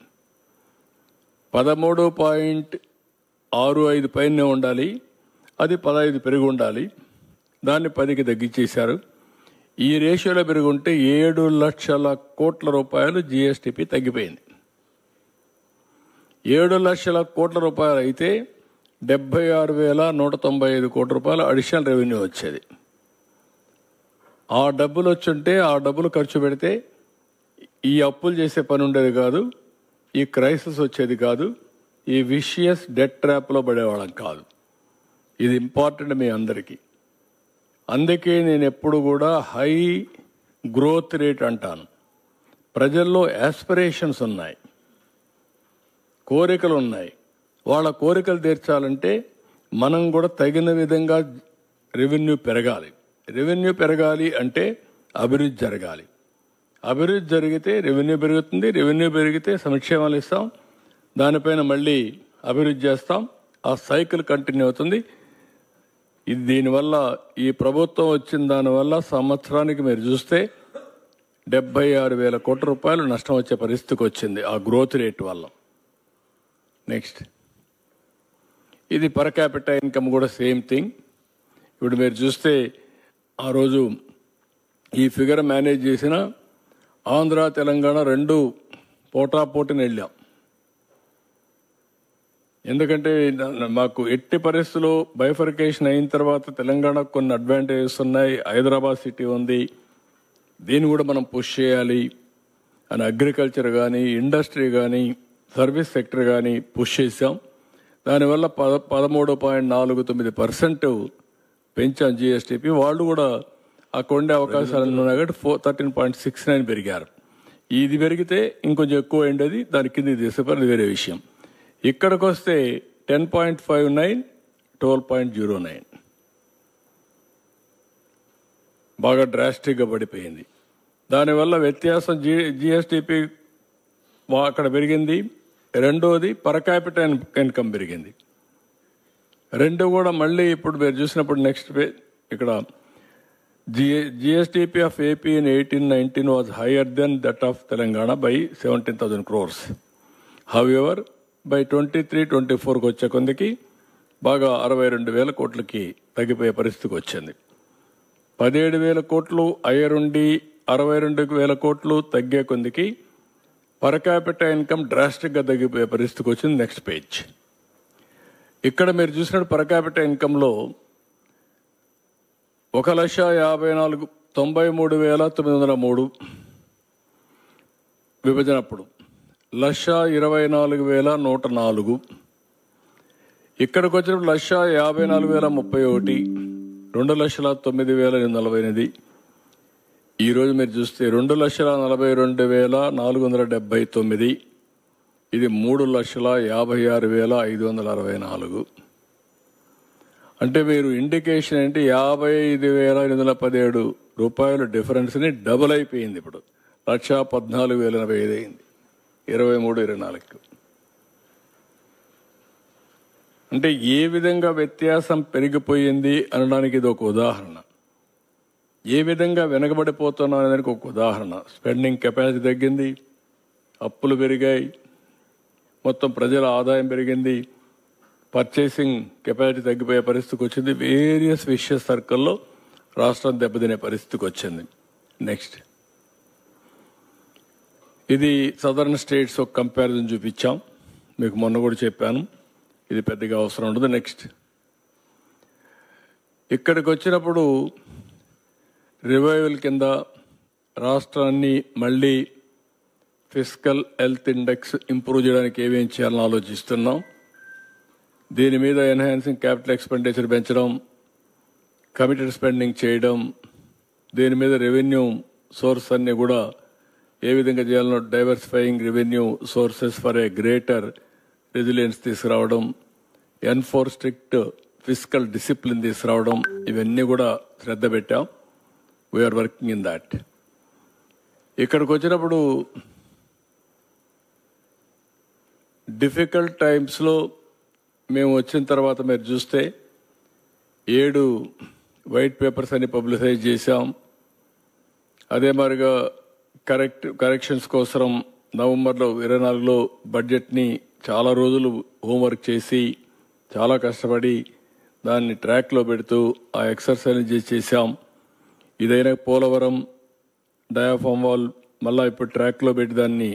13.65 పైనే ఉండాలి, అది 15 పెరిగి ఉండాలి. దాన్ని 10కి తగ్గించేశారు. ఈ రేషియోలో పెరుగుంటే 7 లక్షల కోట్ల రూపాయలు జిఎస్టిపి తగ్గిపోయింది. 7 లక్షల కోట్ల రూపాయలు అయితే 76,195 కోట్ల రూపాయలు అడిషనల్ రెవెన్యూ వచ్చేది. ఆ డబ్బులు వచ్చుంటే ఆ డబ్బులు ఖర్చు పెడితే ఈ అప్పులు చేసే పని ఉండేది కాదు, ఈ క్రైసిస్ వచ్చేది కాదు, ఈ విషియస్ డెట్ ట్రాప్లో పడేవాళ్ళం కాదు. ఇది ఇంపార్టెంట్ మీ అందరికీ. అందుకే నేను ఎప్పుడు కూడా హై గ్రోత్ రేట్ అంటాను. ప్రజల్లో యాస్పిరేషన్స్ ఉన్నాయి, కోరికలు ఉన్నాయి. వాళ్ళ కోరికలు తీర్చాలంటే మనం కూడా తగిన విధంగా రెవెన్యూ పెరగాలి. రెవెన్యూ పెరగాలి అంటే అభివృద్ధి జరగాలి. అభివృద్ధి జరిగితే రెవెన్యూ పెరుగుతుంది, రెవెన్యూ పెరిగితే సంక్షేమాలు ఇస్తాం, దానిపైన మళ్ళీ అభివృద్ధి చేస్తాం. ఆ సైకిల్ కంటిన్యూ అవుతుంది. ఇది దీనివల్ల ఈ ప్రభుత్వం వచ్చిన దానివల్ల సంవత్సరానికి మీరు చూస్తే 76,000 కోట్ల రూపాయలు నష్టం వచ్చే పరిస్థితికి వచ్చింది ఆ గ్రోత్ రేట్ వల్ల. నెక్స్ట్ ఇది పర్ క్యాపిటల్ ఇన్కమ్ కూడా సేమ్ థింగ్. ఇప్పుడు మీరు చూస్తే ఆ రోజు ఈ ఫిగర్ మేనేజ్ చేసిన ఆంధ్ర తెలంగాణ రెండు పోటాపోటీని వెళ్ళాం. ఎందుకంటే మాకు ఎట్టి పరిస్థితుల్లో బైఫర్కేషన్ అయిన తర్వాత తెలంగాణకు కొన్ని అడ్వాంటేజెస్ ఉన్నాయి. హైదరాబాద్ సిటీ ఉంది, దీన్ని కూడా మనం పుష్ చేయాలి అని అగ్రికల్చర్ కానీ, ఇండస్ట్రీ కానీ, సర్వీస్ సెక్టర్ కానీ పుష్ చేశాం. దానివల్ల 13.49% పెంచాం జిఎస్టిపి. వాళ్ళు కూడా అక్కడ ఉండే అవకాశాలు ఉన్నాయి కాబట్టి 13.69 పెరిగారు. ఇది పెరిగితే ఇంకొంచెం ఎక్కువ ఉండేది, దాని కింద తీసేపారు, వేరే విషయం. ఇక్కడికి వస్తే 10.59, 12.09 బాగా డ్రాస్టిక్గా పడిపోయింది. దానివల్ల వ్యత్యాసం జిఎస్టిపి అక్కడ పెరిగింది. రెండోది పర్ క్యాపిటల్ ఇన్కమ్ పెరిగింది. రెండు కూడా మళ్ళీ ఇప్పుడు మీరు చూసినప్పుడు నెక్స్ట్ ఇక్కడ GSDP of AP in 18-19 was higher then that of Telangana by 17,000 crores. However by 23-24కి వచ్చే కొందికి బాగా 62,000 కోట్లకి తగ్గిపోయే పరిస్థితికి వచ్చింది. 17,000 కోట్లు అయ్యరుండి 62,000 కోట్లు తగ్గే కొందికి పర్ క్యాపిటల్ ఇన్కమ్ డ్రాస్టిక్గా తగ్గిపోయే పరిస్థితికి వచ్చింది. Next page. ఇక్కడ మీరు చూసినట్టు పర్ క్యాపిటల్ ఇన్కంలో 1,93,903 విభజన అప్పుడు 1,24,104. ఇక్కడికి వచ్చినప్పుడు 1,54,031, 2,09,848. ఈరోజు మీరు చూస్తే 2,42,479, ఇది 3,56,564. అంటే మీరు ఇండికేషన్ ఏంటి, 55,817 రూపాయలు డిఫరెన్స్ని డబుల్ అయిపోయింది. ఇప్పుడు 1,14,085 అయింది 23-24. అంటే ఏ విధంగా వ్యత్యాసం పెరిగిపోయింది అనడానికి ఇది ఒక ఉదాహరణ. ఏ విధంగా వెనకబడిపోతున్నాం అనేదానికి ఒక ఉదాహరణ. స్పెండింగ్ కెపాసిటీ తగ్గింది, అప్పులు పెరిగాయి, మొత్తం ప్రజల ఆదాయం పెరిగింది, పర్చేసింగ్ కెపాసిటీ తగ్గిపోయే పరిస్థితికి వచ్చింది. వేరియస్ విషయ సర్కిల్లో రాష్ట్రం దెబ్బతినే పరిస్థితికి వచ్చింది. నెక్స్ట్ ఇది సదర్న్ స్టేట్స్ ఒక కంపారిజన్ చూపించాం. మీకు మొన్న కూడా చెప్పాను, ఇది పెద్దగా అవసరం ఉండదు. నెక్స్ట్ ఇక్కడికి వచ్చినప్పుడు రివైవల్ కింద రాష్ట్రాన్ని మళ్ళీ ఫిస్కల్ హెల్త్ ఇండెక్స్ ఇంప్రూవ్ చేయడానికి ఏమేం చేయాలని ఆలోచిస్తున్నాం. దీని మీద ఎన్హాన్సింగ్ క్యాపిటల్ ఎక్స్పెండిచర్ పెంచడం, కమిటెడ్ స్పెండింగ్ చేయడం, దీని మీద రెవెన్యూ సోర్స్ అన్ని కూడా ఏ విధంగా చేయాలనో diversifying revenue sources for a greater resilience తీసుకురావడం, ఎన్ఫోర్ స్ట్రిక్ట్ ఫిజికల్ డిసిప్లిన్ తీసుకురావడం, ఇవన్నీ కూడా శ్రద్ధ పెట్టాం. We're working in that. ఇక్కడికి వచ్చినప్పుడు డిఫికల్ట్ టైమ్స్లో మేము వచ్చిన తర్వాత మీరు చూస్తే 7 వైట్ పేపర్స్ అని పబ్లిసైజ్ చేశాం. అదే మాదిరిగా కరెక్షన్స్ కోసం నవంబర్లో 24లో బడ్జెట్ని చాలా రోజులు హోంవర్క్ చేసి చాలా కష్టపడి దాన్ని ట్రాక్లో పెడుతూ ఆ ఎక్సర్సైజ్ చేశాం. ఇదైనా పోలవరం డయాఫామ్ వాల్ మళ్ళీ ఇప్పుడు ట్రాక్లో పెట్టి దాన్ని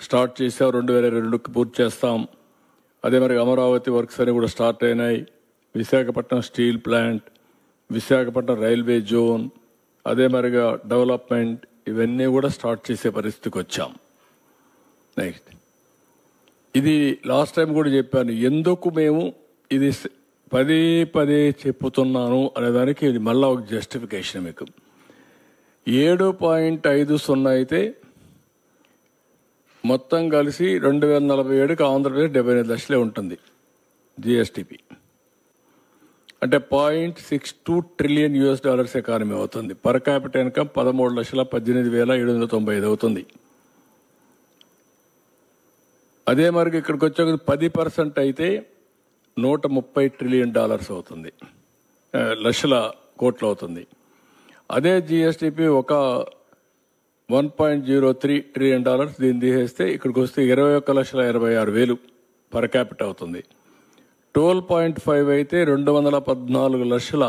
స్టార్ట్ చేసాం. 2022కి పూర్తి చేస్తాం. అదే మరి అమరావతి వర్క్స్ అని కూడా స్టార్ట్ అయినాయి. Visakhapatnam steel plant, Visakhapatnam railway zone, అదే మరిగా డెవలప్మెంట్, ఇవన్నీ కూడా స్టార్ట్ చేసే పరిస్థితికి వచ్చాం. నెక్స్ట్ ఇది లాస్ట్ టైం కూడా చెప్పాను, ఎందుకు మేము ఇది పదే పదే చెప్పుతున్నాను అనేదానికి ఇది మళ్ళా ఒక జస్టిఫికేషన్. మీకు 7.50 అయితే మొత్తం కలిసి 2047కి ఆంధ్రప్రదేశ్ 75 లక్షలే ఉంటుంది జిఎస్టిపి. అంటే $0.62 ట్రిలియన్ ఎకానమీ అవుతుంది. పర్ క్యాపిటల్ ఇన్కమ్ 13,18,795 అవుతుంది. అదే మరి ఇక్కడికి వచ్చాక 10% అయితే $130 ట్రిలియన్ అవుతుంది, లక్షల కోట్లు అవుతుంది. అదే జిఎస్టిపి ఒక $1.03 ట్రిలియన్ దీన్ని తీసేస్తే ఇక్కడికి వస్తే 21,86,000 పర్ క్యాపిటల్ అవుతుంది. 12.5 అయితే 214 లక్షల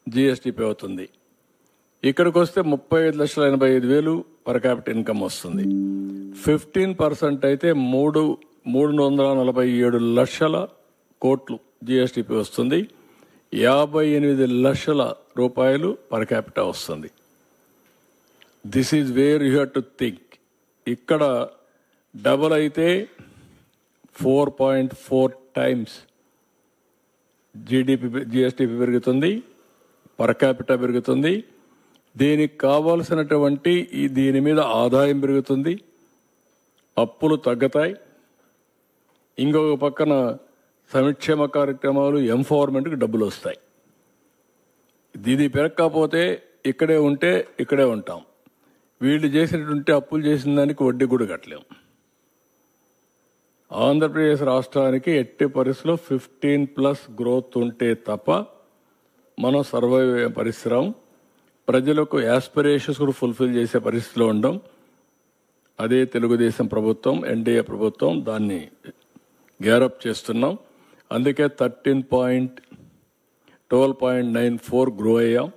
జిఎస్టిపి అవుతుంది. ఇక్కడికి వస్తే 35,85,000 పర్ క్యాపిటల్ ఇన్కమ్ వస్తుంది. 15% అయితే 347 లక్షల కోట్లు జిఎస్టిపి వస్తుంది. 58 లక్షల రూపాయలు పర్ క్యాపిటల్ వస్తుంది. This is where you have to think. ఇక్కడ డబల్ అయితే 4.4 టైమ్స్ జిఎస్టిపి పెరుగుతుంది, పర్ క్యాపిటల్ పెరుగుతుంది. దీనికి కావాల్సినటువంటి దీని మీద ఆదాయం పెరుగుతుంది, అప్పులు తగ్గుతాయి. ఇంకొక పక్కన సంక్షేమ కార్యక్రమాలు, ఎంపవర్మెంట్కి డబ్బులు వస్తాయి. ఇది పెరగకపోతే ఇక్కడే ఉంటే ఇక్కడే ఉంటాం. వీళ్ళు చేసినటువంటి అప్పులు చేసిన దానికి వడ్డీ కూడా కట్టలేం. ఆంధ్రప్రదేశ్ రాష్ట్రానికి ఎట్టి పరిస్థితిలో 15+ గ్రోత్ ఉంటే తప్ప మనం సర్వైవ్ అయ్యే పరిస్థితి, ప్రజలకు యాస్పిరేషన్స్ కూడా ఫుల్ఫిల్ చేసే పరిస్థితిలో ఉండం. అదే తెలుగుదేశం ప్రభుత్వం, ఎన్డీఏ ప్రభుత్వం దాన్ని గ్యారప్ చేస్తున్నాం. అందుకే 12.94 గ్రో అయ్యాం.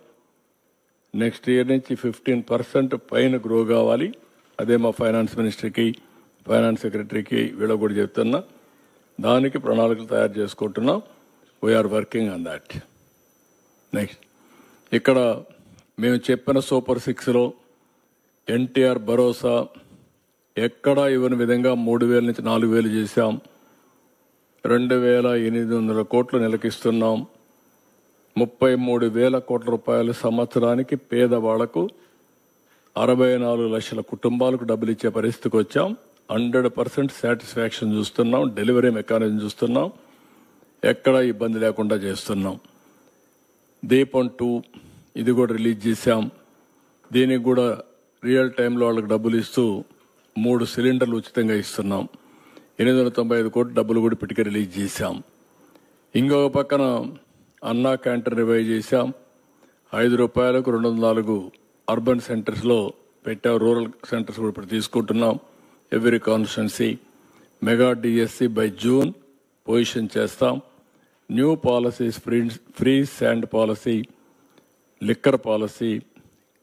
నెక్స్ట్ ఇయర్ నుంచి 15% పైన గ్రో కావాలి. అదే మా ఫైనాన్స్ మినిస్టర్కి, ఫైనాన్స్ సెక్రటరీకి వీళ్ళకి కూడా చెప్తున్నా. దానికి ప్రణాళికలు తయారు చేసుకుంటున్నాం. We're working on that. Next ఇక్కడ మేము చెప్పిన సూపర్ 6లో ఎన్టీఆర్ భరోసా ఎక్కడా ఇవ్వని విధంగా 3,000 నుంచి 4,000 చేశాం. 2,800 కోట్లు నెలకిస్తున్నాం. 33,000 కోట్ల రూపాయలు సంవత్సరానికి పేదవాళ్లకు 64 లక్షల కుటుంబాలకు డబ్బులు ఇచ్చే పరిస్థితికి వచ్చాం. 100% సాటిస్ఫాక్షన్ చూస్తున్నాం. డెలివరీ మెకానిజం చూస్తున్నాం. ఎక్కడా ఇబ్బంది లేకుండా చేస్తున్నాం. దీపం 2 ఇది కూడా రిలీజ్ చేశాం. దీనికి కూడా రియల్ టైంలో వాళ్ళకి డబ్బులు ఇస్తూ 3 సిలిండర్లు ఉచితంగా ఇస్తున్నాం. 895 కోట్లు డబ్బులు కూడా ఇప్పటికే రిలీజ్ చేశాం. ఇంకొక పక్కన అన్నా క్యాంటీన్ రివైవ్ చేశాం. ₹5 204 అర్బన్ సెంటర్స్లో పెట్టాం. రూరల్ సెంటర్స్ కూడా ఇప్పుడు తీసుకుంటున్నాం. Every constituency mega DSC by June position చేస్తాం. New policies, free sand policy, liquor policy,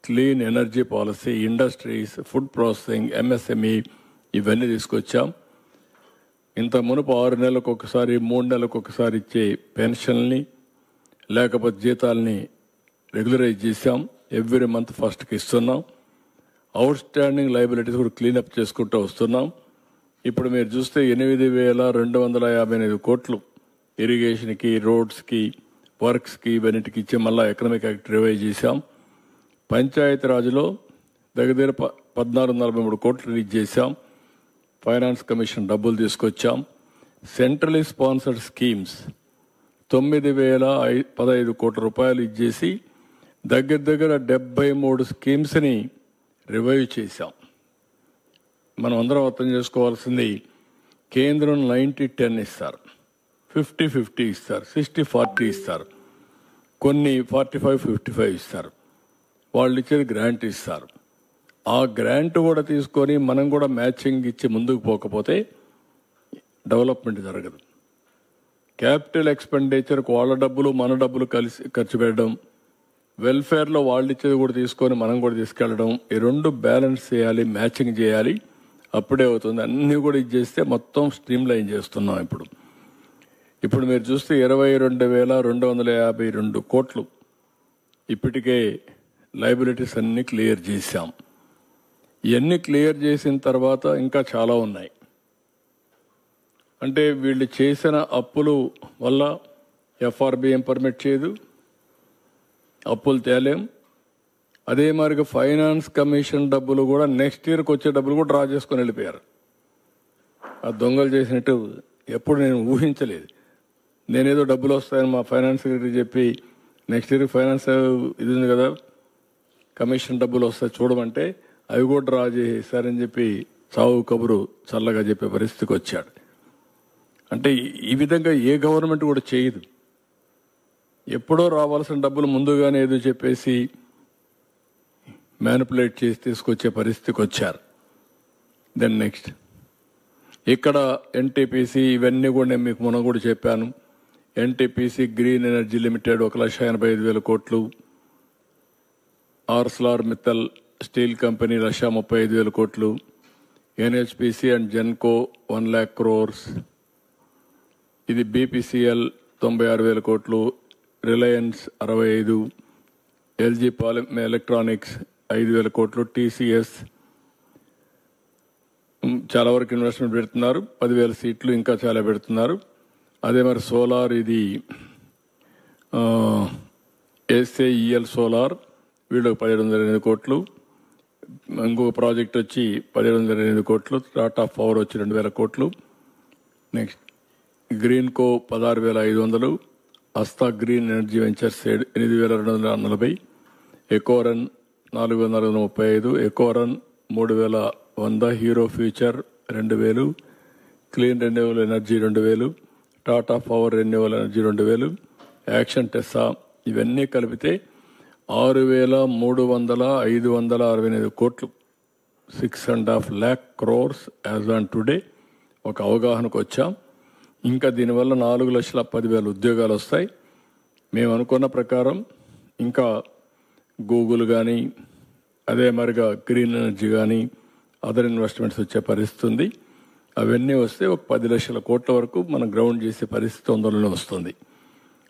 clean energy policy, industries, food processing, MSME, ఇవన్నీ తీసుకొచ్చాం. ఇంత మునుపు 6 నెలలకు ఒకసారి 3 నెలలకు ఒకసారి ఇచ్చే పెన్షన్ని లేకపోతే జీతాలని రెగ్యులరైజ్ చేశాం. ఎవ్రీ మంత్ ఫస్ట్కి ఇస్తున్నాం. అవుట్ స్టాండింగ్ లయబిలిటీస్ కూడా క్లీనప్ చేసుకుంటూ వస్తున్నాం. ఇప్పుడు మీరు చూస్తే 8,258 కోట్లు ఇరిగేషన్కి, రోడ్స్కి, వర్క్స్కి, ఇవన్నిటికి ఇచ్చి మళ్ళీ ఎకనామిక్ యాక్ట్ రివైజ్ చేశాం. పంచాయతీ రాజ్లో దగ్గర 1443 కోట్లు రిలీజ్ చేశాం. ఫైనాన్స్ కమిషన్ డబ్బులు తీసుకొచ్చాం. సెంట్రలీ స్పాన్సర్డ్ స్కీమ్స్ 9,015 కోట్ల రూపాయలు ఇచ్చేసి దగ్గర 73 స్కీమ్స్ని రివైవ్ చేశాం. మనం అందరం అర్థం చేసుకోవాల్సింది, కేంద్రం 90-10 ఇస్తారు, 50-50 ఇస్తారు, 60-40 ఇస్తారు, కొన్ని 45-55 ఇస్తారు. వాళ్ళు ఇచ్చేది గ్రాంట్ ఇస్తారు. ఆ గ్రాంట్ కూడా తీసుకొని మనం కూడా మ్యాచింగ్ ఇచ్చి ముందుకు పోకపోతే డెవలప్మెంట్ జరగదు. క్యాపిటల్ ఎక్స్పెండిచర్కి వాళ్ళ డబ్బులు మన డబ్బులు కలిసి ఖర్చు పెట్టడం, వెల్ఫేర్లో వాళ్ళు ఇచ్చేది కూడా తీసుకొని మనం కూడా తీసుకెళ్ళడం, ఈ రెండు బ్యాలెన్స్ చేయాలి, మ్యాచింగ్ చేయాలి. అప్పుడే అవుతుంది. అన్నీ కూడా ఇది చేస్తే మొత్తం స్ట్రీమ్ లైన్ చేస్తున్నాం. ఇప్పుడు మీరు చూస్తే 22,252 కోట్లు ఇప్పటికే లయబిలిటీస్ అన్ని క్లియర్ చేశాం. ఇవన్నీ క్లియర్ చేసిన తర్వాత ఇంకా చాలా ఉన్నాయి. అంటే వీళ్ళు చేసిన అప్పులు వల్ల ఎఫ్ఆర్బిఎం పర్మిట్ చేయదు, అప్పులు తేలేం. అదే మరిగా ఫైనాన్స్ కమిషన్ డబ్బులు కూడా నెక్స్ట్ ఇయర్కి వచ్చే డబ్బులు కూడా డ్రా చేసుకొని వెళ్ళిపోయారు. ఆ దొంగలు చేసినట్టు ఎప్పుడు నేను ఊహించలేదు. నేనేదో డబ్బులు వస్తాయని మా ఫైనాన్స్ సెక్రటరీ చెప్పి నెక్స్ట్ ఇయర్ ఫైనాన్స్ ఇది ఉంది కదా, కమిషన్ డబ్బులు వస్తాయి చూడమంటే అవి కూడా డ్రా చేశారని చెప్పి చావు కబురు చల్లగా చెప్పే పరిస్థితికి వచ్చాడు. అంటే ఈ విధంగా ఏ గవర్నమెంట్ కూడా చేయదు. ఎప్పుడో రావాల్సిన డబ్బులు ముందుగానే ఏదో చెప్పేసి మ్యానిపులేట్ చేసి తీసుకొచ్చే పరిస్థితికి వచ్చారు. దెన్ నెక్స్ట్ ఇక్కడ ఎన్టీపీసీ ఇవన్నీ కూడా నేను మీకు మొన్న కూడా చెప్పాను. ఎన్టీపీసీ గ్రీన్ ఎనర్జీ లిమిటెడ్ 1,85,000 కోట్లు, ఆర్సలార్ మిత్తల్ స్టీల్ కంపెనీ 1,35,000 కోట్లు, NHPC and Genco 1 lakh crores, ఇది బీపీసీఎల్ 96,000 కోట్లు, రిలయన్స్ 65, ఎల్జీ ఎలక్ట్రానిక్స్ 5,000 కోట్లు, టీసీఎస్ చాలా వరకు ఇన్వెస్ట్మెంట్ పెడుతున్నారు. 10,000 సీట్లు ఇంకా చాలా పెడుతున్నారు. అదే మరి సోలార్, ఇది ఎస్ఏఈఎల్ సోలార్, వీళ్ళకి 1,708 కోట్లు. ఇంకొక ప్రాజెక్ట్ వచ్చి 1,708 కోట్లు. టాటా పవర్ వచ్చి 2,000 కోట్లు. నెక్స్ట్ గ్రీన్కో 16,500, అస్తా green energy ventures 8,240, Ecoren 4,435, Ecoren 3,100, Hero Future 2,000, clean renewal energy 2,000, Tata power renewal energy 2,000, action టెస్సా, ఇవన్నీ కలిపితే 6,300,569 కోట్లు, 6.5 lakh crores as on today. ఒక అవగాహనకు వచ్చాం. ఇంకా దీనివల్ల 4,10,000 ఉద్యోగాలు వస్తాయి. మేము అనుకున్న ప్రకారం ఇంకా గూగుల్ కానీ, అదే మరిగా గ్రీన్ ఎనర్జీ కానీ, అదర్ ఇన్వెస్ట్మెంట్స్ వచ్చే పరిస్థితి ఉంది. అవన్నీ వస్తే ఒక 10 లక్షల కోట్ల వరకు మనం గ్రౌండ్ చేసే పరిస్థితి తొందరలోనే వస్తుంది.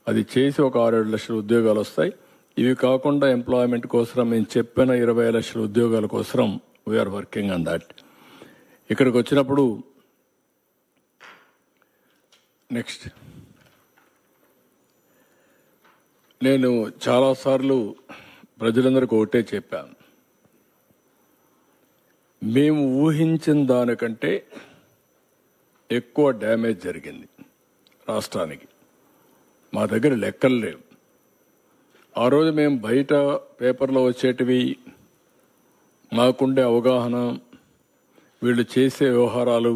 అది చేసి ఒక 6-7 లక్షల ఉద్యోగాలు వస్తాయి. ఇవి కాకుండా ఎంప్లాయ్మెంట్ కోసం మేము చెప్పిన 20 లక్షల ఉద్యోగాల కోసం వీఆర్ వర్కింగ్ ఆన్ దాట్. ఇక్కడికి వచ్చినప్పుడు నెక్స్ట్ నేను చాలాసార్లు ప్రజలందరికీ ఒకటే చెప్పాను, మేము ఊహించిన దానికంటే ఎక్కువ డ్యామేజ్ జరిగింది రాష్ట్రానికి. మా దగ్గర లెక్కలు లేవు. ఆ రోజు మేము బయట పేపర్లో వచ్చేటివి, మాకుండే అవగాహన, వీళ్ళు చేసే వ్యవహారాలు,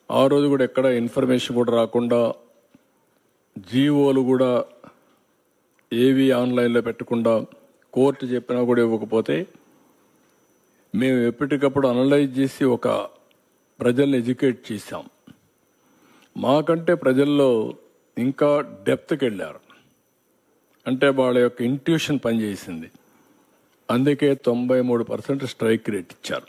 ఆ రోజు కూడా ఎక్కడ ఇన్ఫర్మేషన్ కూడా రాకుండా, జీవోలు కూడా ఏవి ఆన్లైన్లో పెట్టకుండా, కోర్టు చెప్పినా కూడా ఇవ్వకపోతే మేము ఎప్పటికప్పుడు అనలైజ్ చేసి ఒక ప్రజల్ని ఎడ్యుకేట్ చేశాం. మాకంటే ప్రజల్లో ఇంకా డెప్త్కి వెళ్ళారు. అంటే వాళ్ళ యొక్క ఇంట్యూషన్ పనిచేసింది. అందుకే 93% స్ట్రైక్ రేట్ ఇచ్చారు.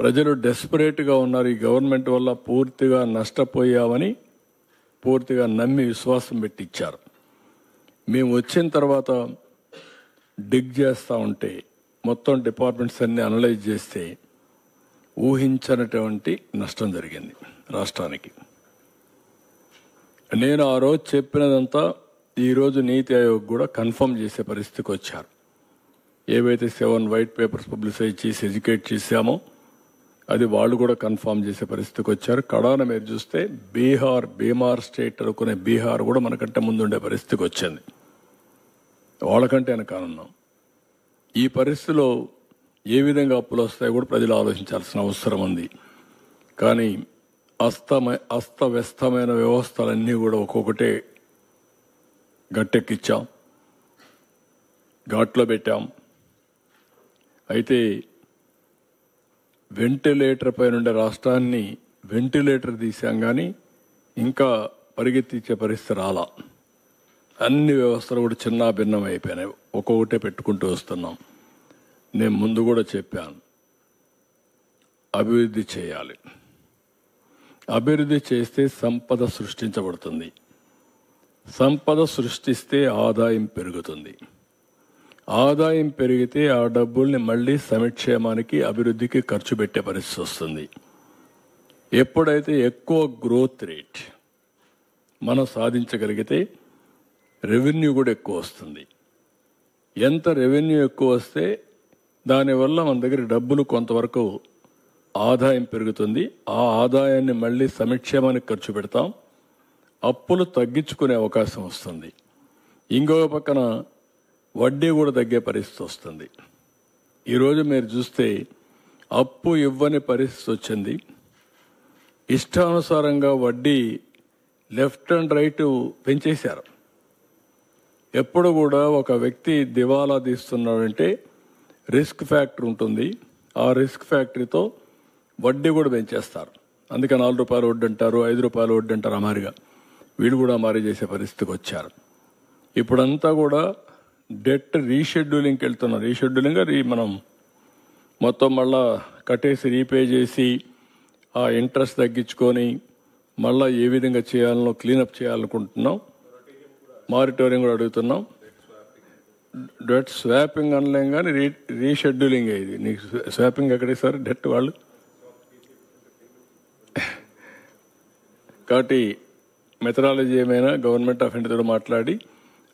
ప్రజలు డెస్పరేట్గా ఉన్నారు. ఈ గవర్నమెంట్ వల్ల పూర్తిగా నష్టపోయామని పూర్తిగా నమ్మి విశ్వాసం పెట్టించారు. మేము వచ్చిన తర్వాత డిగ్ చేస్తూ ఉంటే మొత్తం డిపార్ట్మెంట్స్ అన్ని అనలైజ్ చేస్తే ఊహించనటువంటి నష్టం జరిగింది రాష్ట్రానికి. నేను ఆ రోజు చెప్పినదంతా ఈరోజు నీతి ఆయోగ్ కూడా కన్ఫర్మ్ చేసే పరిస్థితికి వచ్చారు. ఏవైతే 7 వైట్ పేపర్స్ పబ్లిసైజ్ చేసి ఎడ్యుకేట్ చేశామో అది వాళ్ళు కూడా కన్ఫర్మ్ చేసే పరిస్థితికి వచ్చారు. కడాన మీరు చూస్తే బీహార్ స్టేట్ అనుకునే బీహార్ కూడా మనకంటే ముందుండే పరిస్థితికి వచ్చింది. వాళ్ళకంటే వెనకాలన్నాం. ఈ పరిస్థితిలో ఏ విధంగా అప్పులు వస్తాయో కూడా ప్రజలు ఆలోచించాల్సిన అవసరం ఉంది. కానీ అస్తవ్యస్తమైన వ్యవస్థలన్నీ కూడా ఒక్కొక్కటే గట్టెక్కిచ్చాం, ఘాట్లో పెట్టాం. అయితే వెంటిలేటర్ పైన ఉండే రాష్ట్రాన్ని వెంటిలేటర్ తీసాం, కానీ ఇంకా పరిగెత్తించే పరిస్థితి రాలా. అన్ని వ్యవస్థలు కూడా చిన్న భిన్నం అయిపోయినాయి, ఒక్కొక్కటే పెట్టుకుంటూ వస్తున్నాం. నేను ముందు కూడా చెప్పాను, అభివృద్ధి చేయాలి. అభివృద్ధి చేస్తే సంపద సృష్టించబడుతుంది. సంపద సృష్టిస్తే ఆదాయం పెరుగుతుంది. ఆదాయం పెరిగితే ఆ డబ్బుల్ని మళ్ళీ సంక్షేమానికి అభివృద్ధికి ఖర్చు పెట్టే పరిస్థితి వస్తుంది. ఎప్పుడైతే ఎక్కువ గ్రోత్ రేట్ మనం సాధించగలిగితే రెవెన్యూ కూడా ఎక్కువ వస్తుంది. ఎంత రెవెన్యూ ఎక్కువ వస్తే దానివల్ల మన దగ్గర డబ్బులు కొంతవరకు ఆదాయం పెరుగుతుంది. ఆ ఆదాయాన్ని మళ్ళీ సంక్షేమానికి ఖర్చు పెడతాం. అప్పులు తగ్గించుకునే అవకాశం వస్తుంది. ఇంకొక పక్కన వడ్డీ కూడా తగ్గే పరిస్థితి వస్తుంది. ఈరోజు మీరు చూస్తే అప్పు ఇవ్వని పరిస్థితి వచ్చింది. ఇష్టానుసారంగా వడ్డీ లెఫ్ట్ అండ్ రైట్ పెంచేశారు. ఎప్పుడు కూడా ఒక వ్యక్తి దివాలా తీస్తున్నాడంటే రిస్క్ ఫ్యాక్టర్ ఉంటుంది. ఆ రిస్క్ ఫ్యాక్టరీతో వడ్డీ కూడా పెంచేస్తారు. అందుకే 4 రూపాయలు వడ్డీ అంటారు, 5 రూపాయలు వడ్డీ అంటారు. అమారిగా వీడు కూడా అమారీ చేసే పరిస్థితికి వచ్చారు. ఇప్పుడంతా కూడా డెట్ రీషెడ్యూలింగ్కి వెళ్తున్నారు. రీషెడ్యూలింగ్ మనం మొత్తం మళ్ళా కట్టేసి రీపే చేసి ఆ ఇంట్రెస్ట్ తగ్గించుకొని మళ్ళీ ఏ విధంగా చేయాలనో క్లీనప్ చేయాలనుకుంటున్నాం. మారిటోరియం కూడా అడుగుతున్నాం. డెట్ స్వాపింగ్ అనలేం, కానీ రీషెడ్యూలింగ్ ఇది. నీకు స్వాపింగ్ ఎక్కడే సార్ డెట్ వాళ్ళు. కాబట్టి మెథడాలజీ ఏమైనా గవర్నమెంట్ ఆఫ్ ఇండియాతో మాట్లాడి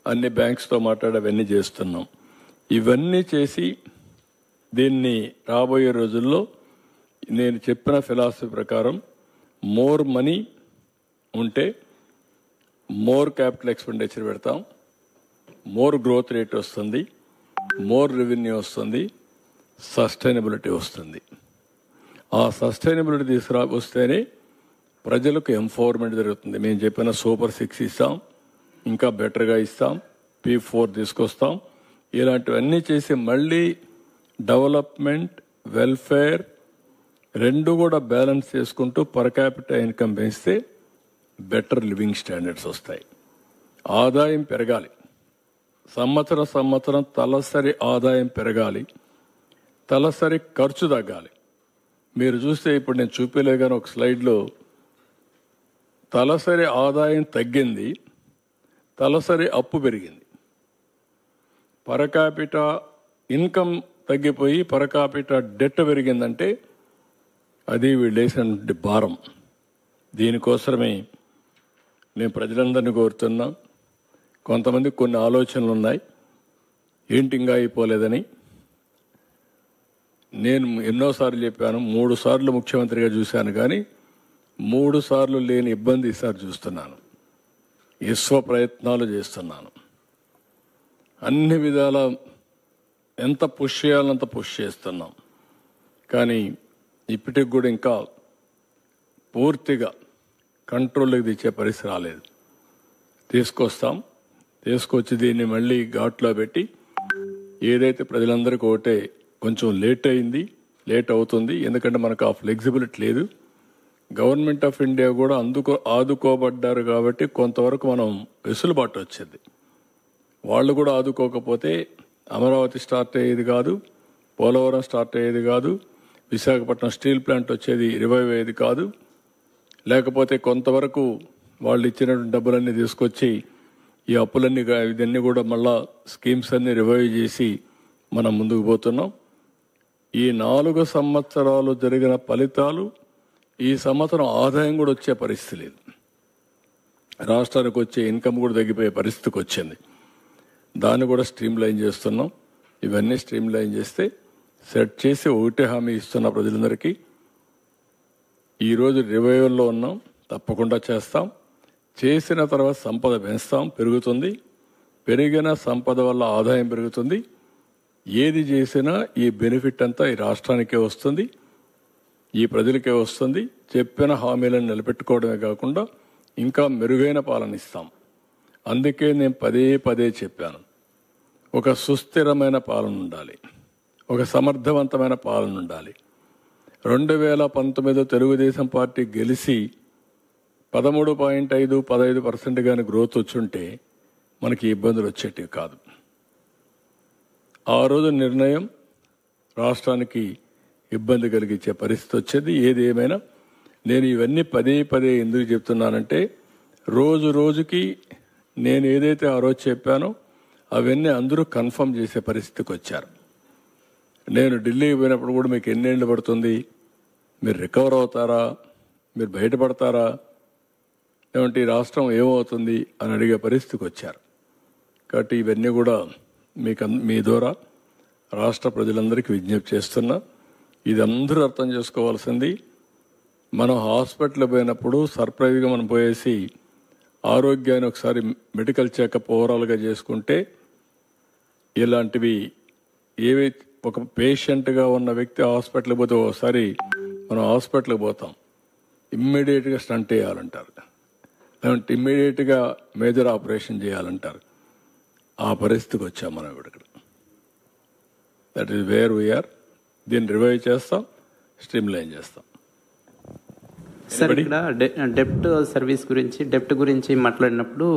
అన్ని బ్యాంక్స్తో మాట్లాడి అవన్నీ చేస్తున్నాం. ఇవన్నీ చేసి దీన్ని రాబోయే రోజుల్లో నేను చెప్పిన ఫిలాసఫీ ప్రకారం మోర్ మనీ ఉంటే మోర్ క్యాపిటల్ ఎక్స్పెండిచర్ పెడతాం, మోర్ గ్రోత్ రేట్ వస్తుంది, మోర్ రెవెన్యూ వస్తుంది, సస్టైనబిలిటీ వస్తుంది. ఆ సస్టైనబిలిటీ వస్తేనే ప్రజలకు ఎంపవర్మెంట్ జరుగుతుంది. మేము చెప్పిన సూపర్ 6 ఇస్తాం, ఇంకా బెటర్గా ఇస్తాం, P4 తీసుకొస్తాం. ఇలాంటివన్నీ చేసి మళ్ళీ డెవలప్మెంట్, వెల్ఫేర్ రెండు కూడా బ్యాలెన్స్ చేసుకుంటూ పర్ క్యాపిటల్ ఇన్కమ్ పెంచితే బెటర్ లివింగ్ స్టాండర్డ్స్ వస్తాయి. ఆదాయం పెరగాలి. సంవత్సరం తలసరి ఆదాయం పెరగాలి, తలసరి ఖర్చు తగ్గాలి. మీరు చూస్తే ఇప్పుడు నేను చూపించలేదు కానీ ఒక స్లైడ్లో తలసరి ఆదాయం తగ్గింది, తలసరి అప్పు పెరిగింది. పర్ క్యాపిటల్ ఇన్కమ్ తగ్గిపోయి పర్ క్యాపిటల్ డెట్ పెరిగిందంటే అది వీళ్ళు వేసినటువంటి భారం. దీనికోసమే నేను ప్రజలందరినీ కోరుతున్నా. కొంతమందికి కొన్ని ఆలోచనలు ఉన్నాయి, ఏంటి ఇంకా అయిపోలేదని. నేను ఎన్నోసార్లు చెప్పాను, 3 సార్లు ముఖ్యమంత్రిగా చూశాను, కానీ 3 సార్లు లేని ఇబ్బంది ఈసారి చూస్తున్నాను. విశ్వ ప్రయత్నాలు చేస్తున్నాను. అన్ని విధాల ఎంత పుష్ చేయాలంత పుష్ చేస్తున్నాం. కానీ ఇప్పటికి కూడా ఇంకా పూర్తిగా కంట్రోల్లోకి తెచ్చే పరిస్థితి రాలేదు. తీసుకొచ్చి దీన్ని మళ్ళీ ఘాట్లో పెట్టి ఏదైతే ప్రజలందరికీ ఒకటే కొంచెం లేట్ అవుతుంది. ఎందుకంటే మనకు ఆ ఫ్లెక్సిబిలిటీ లేదు. గవర్నమెంట్ ఆఫ్ ఇండియా కూడా ఆదుకోబడ్డారు కాబట్టి కొంతవరకు మనం వెసులుబాటు వచ్చింది. వాళ్ళు కూడా ఆదుకోకపోతే అమరావతి స్టార్ట్ అయ్యేది కాదు, పోలవరం స్టార్ట్ అయ్యేది కాదు, విశాఖపట్నం స్టీల్ ప్లాంట్ వచ్చేది రివైవ్ అయ్యేది కాదు. లేకపోతే కొంతవరకు వాళ్ళు ఇచ్చినటువంటి డబ్బులన్నీ తీసుకొచ్చి ఈ అప్పులన్నీ ఇదన్నీ కూడా మళ్ళా స్కీమ్స్ అన్ని రివైవ్ చేసి మనం ముందుకు పోతున్నాం. ఈ 4 సంవత్సరాలు జరిగిన ఫలితాలు ఈ సంవత్సరం ఆదాయం కూడా వచ్చే పరిస్థితి లేదు. రాష్ట్రానికి వచ్చే ఇన్కమ్ కూడా తగ్గిపోయే పరిస్థితికి వచ్చింది. దాన్ని కూడా స్ట్రీమ్ లైన్ చేస్తున్నాం. ఇవన్నీ స్ట్రీమ్ లైన్ చేస్తే సెట్ చేసి ఒకటే హామీ ఇస్తున్న ప్రజలందరికీ, ఈరోజు రివైవల్లో ఉన్నాం, తప్పకుండా చేస్తాం. చేసిన తర్వాత సంపద పెంచుతాం, పెరుగుతుంది. పెరిగిన సంపద వల్ల ఆదాయం పెరుగుతుంది. ఏది చేసినా ఈ బెనిఫిట్ అంతా ఈ రాష్ట్రానికే వస్తుంది, ఈ ప్రజలకే వస్తుంది. చెప్పిన హామీలను నిలబెట్టుకోవడమే కాకుండా ఇంకా మెరుగైన పాలన ఇస్తాం. అందుకే నేను పదే పదే చెప్పాను, ఒక సుస్థిరమైన పాలన ఉండాలి, ఒక సమర్థవంతమైన పాలన ఉండాలి. 2019 తెలుగుదేశం పార్టీ గెలిచి 13.5-15% కానీ గ్రోత్ వచ్చుంటే మనకి ఇబ్బందులు వచ్చేటివి కాదు. ఆ రోజు నిర్ణయం రాష్ట్రానికి ఇబ్బంది కలిగించే పరిస్థితి వచ్చేది. ఏది ఏమైనా నేను ఇవన్నీ పదే పదే ఎందుకు చెప్తున్నానంటే, రోజు రోజుకి నేను ఏదైతే ఆ రోజు చెప్పానో అవన్నీ అందరూ కన్ఫర్మ్ చేసే పరిస్థితికి వచ్చారు. నేను ఢిల్లీకి పోయినప్పుడు కూడా మీకు ఎన్నేళ్ళు పడుతుంది, మీరు రికవర్ అవుతారా, మీరు బయటపడతారా, ఏమంటే ఈ రాష్ట్రం ఏమవుతుంది అని అడిగే పరిస్థితికి వచ్చారు. కాబట్టి ఇవన్నీ కూడా మీ ద్వారా రాష్ట్ర ప్రజలందరికీ విజ్ఞప్తి చేస్తున్నా. ఇది అందరూ అర్థం చేసుకోవాల్సింది, మనం హాస్పిటల్ పోయినప్పుడు సర్ప్రైజ్గా మనం పోయేసి ఆరోగ్యాన్ని ఒకసారి మెడికల్ చెకప్ ఓవరాల్గా చేసుకుంటే, ఇలాంటివి ఏవి ఒక పేషెంట్గా ఉన్న వ్యక్తి హాస్పిటల్కి పోతే ఒకసారి మనం హాస్పిటల్కి పోతాం, ఇమ్మీడియట్గా స్టంట్ వేయాలంటారు, లేదంటే ఇమ్మీడియట్గా మేజర్ ఆపరేషన్ చేయాలంటారు. ఆ పరిస్థితికి వచ్చాం మనం ఇక్కడ. That is where we're. దీన్ని రివైవ్ చేస్తాం, స్ట్రీమ్ లైన్ చేస్తాం. సార్, ఇక్కడ డెప్ట్ సర్వీస్ గురించి, డెప్ట్ గురించి మాట్లాడినప్పుడు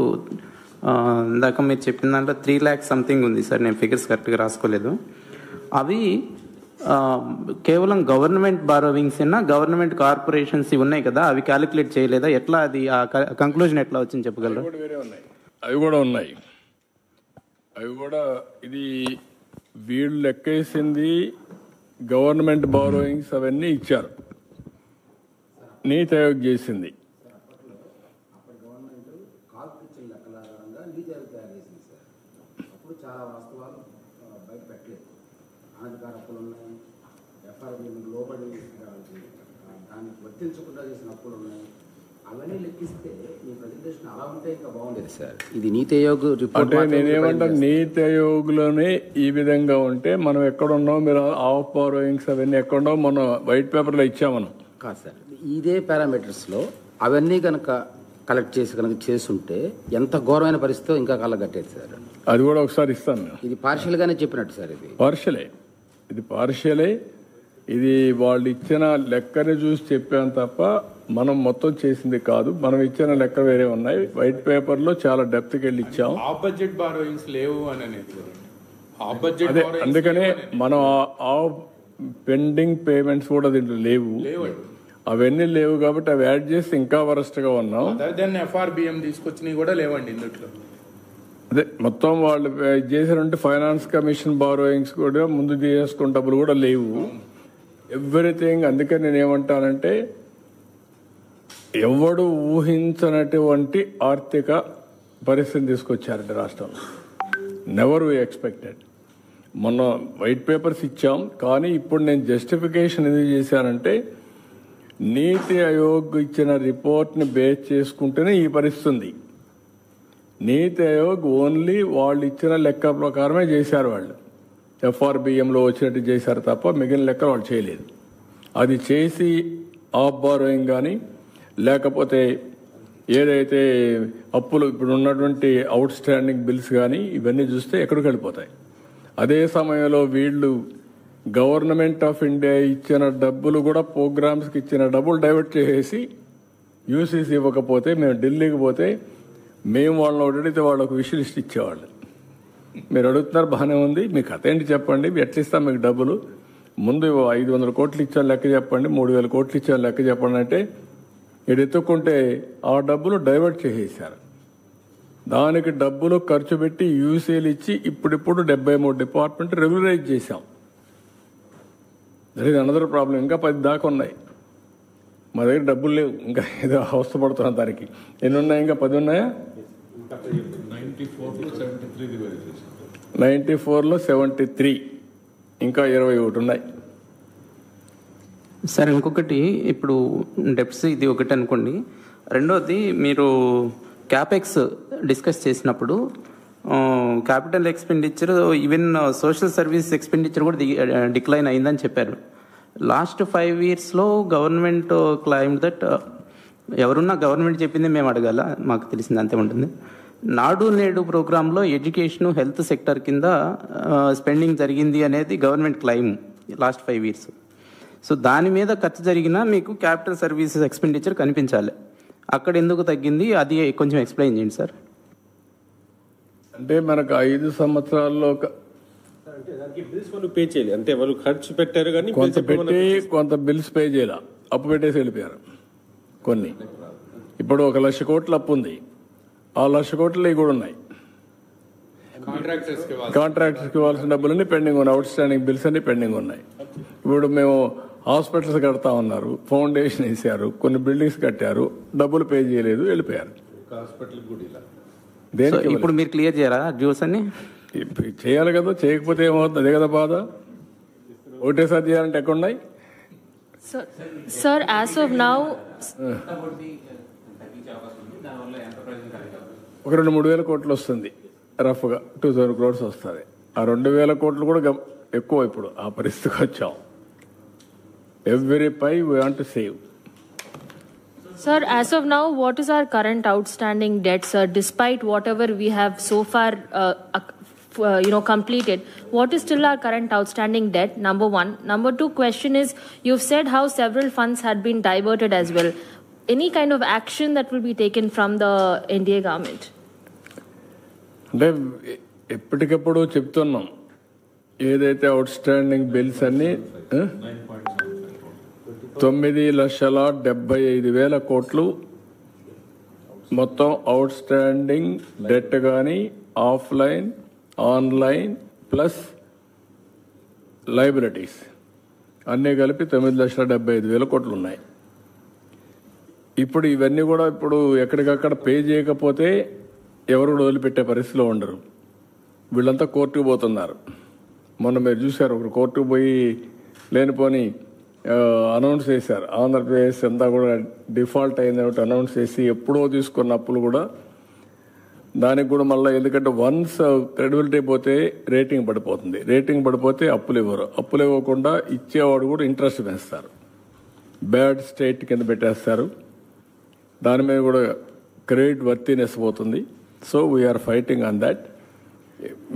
ఇందాక మీరు చెప్పిన దాంట్లో 3 lakhs సంథింగ్ ఉంది సార్. నేను ఫిగర్స్ కరెక్ట్గా రాసుకోలేదు. అవి కేవలం గవర్నమెంట్ బారోవింగ్స్ అయినా, గవర్నమెంట్ కార్పొరేషన్స్ ఉన్నాయి కదా, అవి క్యాలిక్యులేట్ చేయలేదా? ఎట్లా అది ఆ కంక్లూజన్ ఎట్లా వచ్చింది చెప్పగలరా? అవి కూడా ఉన్నాయి. అవి కూడా ఇది వీళ్ళు లెక్కేసింది గవర్నమెంట్ బారోయింగ్స్ అవన్నీ ఇచ్చారు, నీతి ఆయోగ్ చేసింది. చాలా వాస్తవాలు బయట పెట్టలేదు. అనధికార అప్పులు ఉన్నాయి, ఎఫ్ఆర్బి లోబడి దాన్ని వర్తించకుండా చేసిన అప్పులు ఉన్నాయి. అవన్నీ లెక్కిస్తే మీ ప్రజెంటేషన్ అలా ఉంటే ఇంకా బాగుండేది సార్. ఇది నీతి ఆయోగ్ రిపోర్ట్. నేనేమంటా, నీతి ఆయోగ్లోనే ఈ విధంగా ఉంటే మనం ఎక్కడున్నాం, మీరు ఆఫ్ బారోయింగ్స్ అవన్నీ ఎక్కడున్నాం, మనం వైట్ పేపర్లో ఇచ్చాం మనం. కాదు సార్, ఇదే పారామీటర్స్లో అవన్నీ కనుక కలెక్ట్ చేసి కనుక చేస్తుంటే ఎంత ఘోరమైన పరిస్థితితో ఇంకా కళ్ళగట్టేది సార్. అది కూడా ఒకసారి ఇస్తాను. ఇది పార్షియల్గానే చెప్పినట్టు సార్. ఇది పార్షియలే. ఇది వాళ్ళు ఇచ్చిన లెక్కని చూసి చెప్పాను తప్ప మనం మొత్తం చేసింది కాదు. మనం ఇచ్చిన లెక్క వేరే ఉన్నాయి. వైట్ పేపర్లో చాలా డెప్త్కి వెళ్ళి ఇచ్చాం. బడ్జెట్ బారోయింగ్స్ లేవు అని అదే, అందుకనే మనం ఆ పెండింగ్ పేమెంట్స్ కూడా దీంట్లో లేవు. అవన్నీ లేవు కాబట్టి అవి యాడ్ చేసి ఇంకా వరస్ట్గా ఉన్నాం. ఎఫ్ఆర్బిఎం తీసుకొచ్చినవి కూడా లేవండి ఇందులో. అదే మొత్తం వాళ్ళు చేసినట్టు ఫైనాన్స్ కమిషన్ బారోయింగ్స్ కూడా ముందు చేసుకున్న డబ్బులు కూడా లేవు. ఎవ్రీథింగ్. అందుకని నేను ఏమంటానంటే, ఎవడు ఊహించనటువంటి ఆర్థిక పరిస్థితిని తీసుకొచ్చారంటే రాష్ట్రంలో. Never we expected. మొన్న వైట్ పేపర్స్ ఇచ్చాం, కానీ ఇప్పుడు నేను జస్టిఫికేషన్ ఎందుకు చేశానంటే, నీతి ఆయోగ్ ఇచ్చిన రిపోర్ట్ని బేస్ చేసుకుంటేనే ఈ పరిస్థితి ఉంది. నీతి ఆయోగ్ ఓన్లీ వాళ్ళు ఇచ్చిన లెక్క ప్రకారమే చేశారు. వాళ్ళు ఎఫ్ఆర్బిఎంలో వచ్చినట్టు చేశారు తప్ప మిగిలిన లెక్క వాళ్ళు చేయలేదు. అది చేసి ఆఫ్ బారోయింగ్ కానీ, లేకపోతే ఏదైతే అప్పులు ఇప్పుడు ఉన్నటువంటి అవుట్ స్టాండింగ్ బిల్స్ కానీ ఇవన్నీ చూస్తే ఎక్కడికి వెళ్ళిపోతాయి. అదే సమయంలో వీళ్ళు గవర్నమెంట్ ఆఫ్ ఇండియా ఇచ్చిన డబ్బులు కూడా ప్రోగ్రామ్స్కి ఇచ్చిన డబ్బులు డైవర్ట్ చేసేసి యూసీసీ ఇవ్వకపోతే మేము ఢిల్లీకి పోతే మేము వాళ్ళని అడిగితే వాళ్ళకు విష్ లిస్ట్ ఇచ్చేవాళ్ళు. మీరు అడుగుతున్నారు, బాగానే ఉంది, మీ కథ ఏంటి చెప్పండి, ఎట్లా ఇస్తాం మీకు డబ్బులు. ముందు 500 కోట్లు ఇచ్చాను లెక్క చెప్పండి, 3000 కోట్లు ఇచ్చాను లెక్క చెప్పండి అంటే ఇది ఎత్తుక్కుంటే ఆ డబ్బులు డైవర్ట్ చేసేసారు. దానికి డబ్బులు ఖర్చు పెట్టి యూసీలు ఇచ్చి ఇప్పుడిప్పుడు 73 డిపార్ట్మెంట్ రెగ్యులరైజ్ చేశాం. That is another problem. ఇంకా 10 దాకా ఉన్నాయి. మా దగ్గర డబ్బులు లేవు, ఇంకా ఏదో అవస్థపడుతున్నాం దానికి. ఎన్ని ఉన్నాయి? ఇంకా 10 ఉన్నాయా? 94లో 73, ఇంకా 21 ఉన్నాయి. సార్ ఇంకొకటి, ఇప్పుడు డెప్స్ ఇది ఒకటి అనుకోండి. రెండోది, మీరు క్యాపెక్స్ డిస్కస్ చేసినప్పుడు capital expenditure, even social service expenditure కూడా డిక్లైన్ అయిందని చెప్పారు. లాస్ట్ 5 yearsలో గవర్నమెంట్ క్లైమ్ దట్, ఎవరున్నా గవర్నమెంట్ చెప్పింది మేము అడగాల, మాకు తెలిసింది అంతే ఉంటుంది. నాడు నేడు ప్రోగ్రాంలో ఎడ్యుకేషన్, హెల్త్ సెక్టర్ కింద స్పెండింగ్ జరిగింది అనేది government claim last 5 years. So దాని మీద ఖర్చు జరిగినా మీకు క్యాపిటల్ సర్వీసెస్ ఎక్స్పెండిచర్ కనిపించాలి. అక్కడ ఎందుకు తగ్గింది, అది కొంచెం ఎక్స్ప్లెయిన్ చేయండి సార్. అంటే మనకు 5 సంవత్సరాల్లో అంటే దానికి బిల్స్ వాళ్ళు పే చేయాలి, అంటే వాళ్ళు ఖర్చు పెట్టారు కానీ కొంత పెట్టి కొంత బిల్స్ పే చేయాల, అప్పు పెట్టేసి వెళ్ళిపోయారు కొన్ని. ఇప్పుడు 1,00,000 కోట్ల అప్పు ఉంది, ఆ 1,00,000 కోట్లు ఇవి కూడా ఉన్నాయి. కాంట్రాక్టర్స్కి ఇవ్వాల్సిన డబ్బులన్నీ పెండింగ్ ఉన్నాయి, అవుట్ స్టాండింగ్ బిల్స్ అన్ని పెండింగ్ ఉన్నాయి. ఇప్పుడు మేము హాస్పిటల్స్ కడతా ఉన్నారు, ఫౌండేషన్ వేసారు, కొన్ని బిల్డింగ్స్ కట్టారు, డబ్బులు పే చేయలేదు, వెళ్ళిపోయారు. దేనికి ఇప్పుడు మీరు క్లియర్ చేయరా డ్యూస్ అన్ని? చేయాలి కదా, చేయకపోతే ఏమవుతుంది? అదే కదా బాధ. ఒకటేసారి చేయాలంటే ఎక్కడున్నాయి? Sir, as of now, ఒక 2,000-3,000 కోట్లు వస్తుంది, రఫ్గా 2,000 crores వస్తుంది. ఆ 2,000 కోట్లు కూడా ఎక్కువ. ఇప్పుడు ఆ పరిస్థితికి వచ్చాం. Every pie we want to save. sir, as of now, what is our current outstanding debt, sir? Despite whatever we have so far, completed, what is still our current outstanding debt? Number one. Number two question is, you've said how several funds had been diverted as well. Any kind of action that will be taken from the NDA government? అంటే ఎప్పటికప్పుడు చెప్తున్నాం, ఏదైతే out standing bills అన్ని 9,75,000 కోట్లు మొత్తం out standing debt కానీ offline, online plus liabilities అన్నీ కలిపి 9,75,000 కోట్లు ఉన్నాయి. ఇప్పుడు ఇవన్నీ కూడా ఇప్పుడు ఎక్కడికక్కడ పే చేయకపోతే ఎవరు కూడా వదిలిపెట్టే పరిస్థితిలో ఉండరు. వీళ్ళంతా కోర్టుకు పోతున్నారు. మొన్న మీరు చూశారు, ఒకరు కోర్టుకు పోయి లేనిపోని అనౌన్స్ చేశారు, ఆంధ్రప్రదేశ్ అంతా కూడా డిఫాల్ట్ అయింది అనౌన్స్ చేసి ఎప్పుడో తీసుకున్న అప్పులు కూడా దానికి కూడా మళ్ళీ, ఎందుకంటే వన్స్ క్రెడిబిలిటీ పోతే రేటింగ్ పడిపోతుంది, రేటింగ్ పడిపోతే అప్పులు ఇవ్వరు, అప్పులు ఇవ్వకుండా ఇచ్చేవాడు కూడా ఇంట్రెస్ట్ పెంచుతారు, బ్యాడ్ స్టేట్ కింద పెట్టేస్తారు, దాని మీద కూడా క్రెడిట్ వర్తీనెస్ పోతుంది. So we're fighting on that.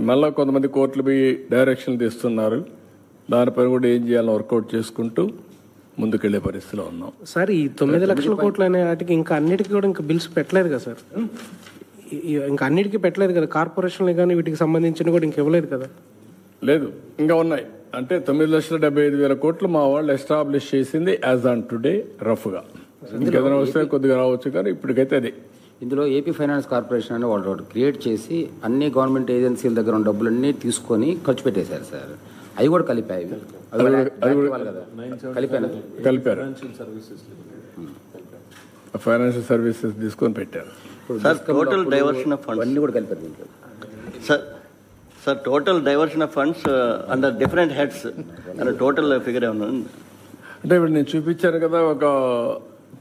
మళ్ళీ కొంతమంది కోర్టులు పోయి డైరెక్షన్లు తీస్తున్నారు, దానిపైన కూడా ఏం చేయాలని వర్కౌట్ చేసుకుంటూ ముందుకెళ్లే పరిస్థితిలో ఉన్నాం. సార్, ఈ 9 లక్షల కోట్లు అనే వాటికి ఇంకా అన్నిటికీ కూడా ఇంకా బిల్స్ పెట్టలేదు కదా సార్? ఇంకా అన్నిటికీ పెట్టలేదు కదా, కార్పొరేషన్లు కానీ వీటికి సంబంధించిన కూడా ఇంకా ఇవ్వలేదు కదా? లేదు, ఇంకా ఉన్నాయి. అంటే 9,75,000 కోట్లు మా వాళ్ళు ఎస్టాబ్లిష్ చేసింది యాజ్ ఆన్ టుడే రఫ్గా. ఇంకేదైనా వస్తే కొద్దిగా రావచ్చు, కానీ ఇప్పటికైతే అది. ఇందులో ఏపీ ఫైనాన్స్ కార్పొరేషన్ అని వాళ్ళు క్రియేట్ చేసి అన్ని గవర్నమెంట్ ఏజెన్సీల దగ్గర ఉన్న డబ్బులన్నీ తీసుకొని ఖర్చు పెట్టేశారు సార్. అవి కూడా కలిపాయి, కలిపారు, ఫైనాన్షియల్ సర్వీసెస్ తీసుకొని పెట్టారు. Sir, total diversion of funds అన్ని కూడా కలిపారు దీంట్లో. Sir total diversion of funds under different heads and total figure ఏమన్నా? అంటే ఇప్పుడు నేను చూపించాను కదా, ఒక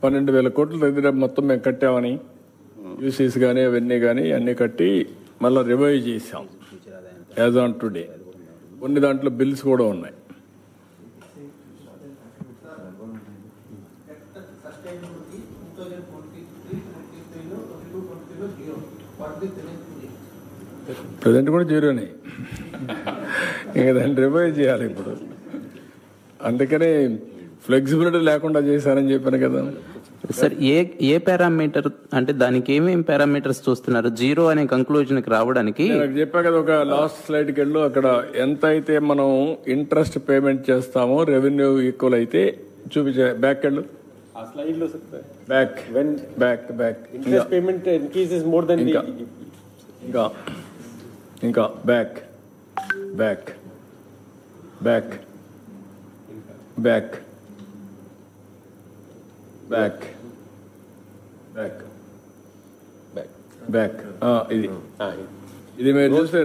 12,000 కోట్ల దగ్గర మొత్తం మేము కట్టామని, యూసీస్ కానీ అవన్నీ కానీ అన్నీ కట్టి మళ్ళీ రివైవ్ చేసాం యాజ్ ఆన్ టుడే. కొన్ని దాంట్లో బిల్స్ కూడా ఉన్నాయి. ప్రజెంట్ కూడా జీరోనే, ఇంకా దాన్ని రివైవ్ చేయాలి ఇప్పుడు. అందుకనే ఫ్లెక్సిబిలిటీ లేకుండా చేశారని చెప్పాను కదా. సార్ ఏ పారామీటర్ అంటే దానికి ఏమేమి పారామీటర్స్ చూస్తున్నారు జీరో అనే కంక్లూజన్ కి రావడానికి? నాకు చెప్పా కదా, ఒక లాస్ట్ స్లైడ్కి వెళ్ళు, అక్కడ ఎంత అయితే మనం ఇంట్రెస్ట్ పేమెంట్ చేస్తామో రెవెన్యూ ఈక్వల్ అయితే చూపించే. బ్యాక్ వెళ్ళు, ఆ స్లైడ్ లో back back interest payment increases more then ఇంకా back back back back back back back ఇది మీరు చూస్తే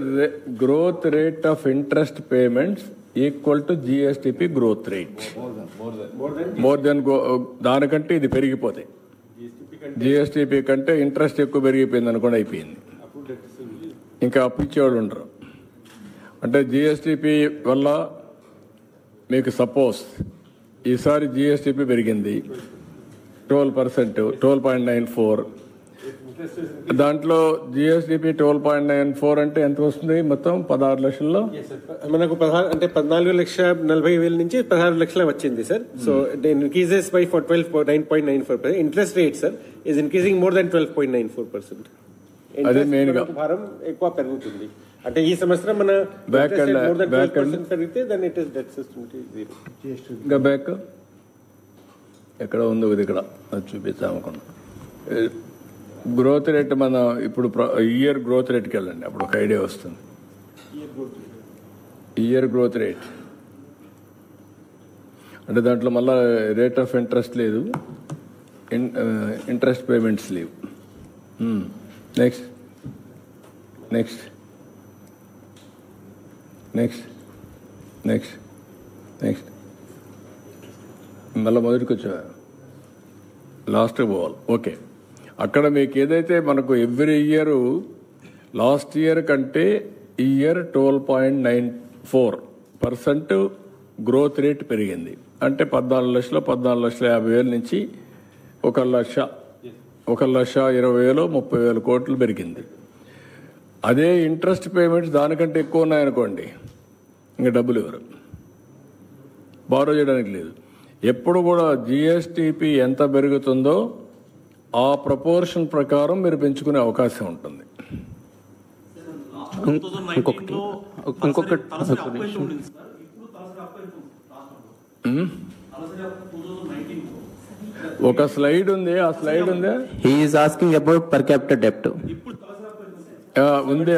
growth rate of interest payments equal to GSDP growth rate. More then దానికంటే ఇది పెరిగిపోతాయి. జిఎస్టిపి కంటే ఇంట్రెస్ట్ ఎక్కువ పెరిగిపోయింది అనుకోండి, అయిపోయింది. ఇంకా అప్పు ఇచ్చేవాళ్ళు ఉండరు. అంటే జిఎస్టిపి వల్ల మీకు సపోజ్ ఈసారి జిఎస్టిపి పెరిగింది 12%, 12.94. దాంట్లో జిఎస్డిపి 12.94 అంటే ఎంత వస్తుంది? మొత్తం 16 లక్షల్లో మనకు 14,40,000 నుంచి 16 లక్షలు వచ్చింది sir. So increases by 12.94%. Interest rate sir is increasing more than 12.94%. అదే మెయిన్ గా భారం ఎక్కువ పెరుగుతుంది. అంటే ఈ సంవత్సరం మన పెరిగితే దాన్ని it is debt system zero. ఇంకా బ్యాక్ ఎక్కడ ఉందో ఇది ఇక్కడ చూపిస్తామనుకున్నా. గ్రోత్ రేట్ మన ఇప్పుడు ఇయర్ గ్రోత్ రేట్కి వెళ్ళండి, అప్పుడు ఒక ఐడియా వస్తుంది. ఇయర్ గ్రోత్ రేట్ అంటే దాంట్లో మళ్ళా రేట్ ఆఫ్ ఇంట్రెస్ట్ లేదు, ఇంట్రెస్ట్ పేమెంట్స్ లేవు. Next next next next next మళ్ళీ మొదటికి వచ్చా, లాస్ట్కి పోవాలి. ఓకే, అక్కడ మీకు ఏదైతే మనకు ఎవ్రీ ఇయర్ లాస్ట్ ఇయర్ కంటే ఈ ఇయర్ 12.94% గ్రోత్ రేట్ పెరిగింది. అంటే 14,50,000 నుంచి 1,20,000 30,000 కోట్లు పెరిగింది. అదే ఇంట్రెస్ట్ పేమెంట్స్ దానికంటే ఎక్కువ ఉన్నాయనుకోండి, ఇంకా డబ్బులు ఇవ్వరు, బారో చేయడానికి లేదు. ఎప్పుడు కూడా జిఎస్టిపి ఎంత పెరుగుతుందో ఆ ప్రపోర్షన్ ప్రకారం మీరు పెంచుకునే అవకాశం ఉంటుంది. ఒక స్లైడ్ ఉంది, ఆ స్లైడ్ ఉందా? He is asking about per capital డెప్ట్ ఉంది,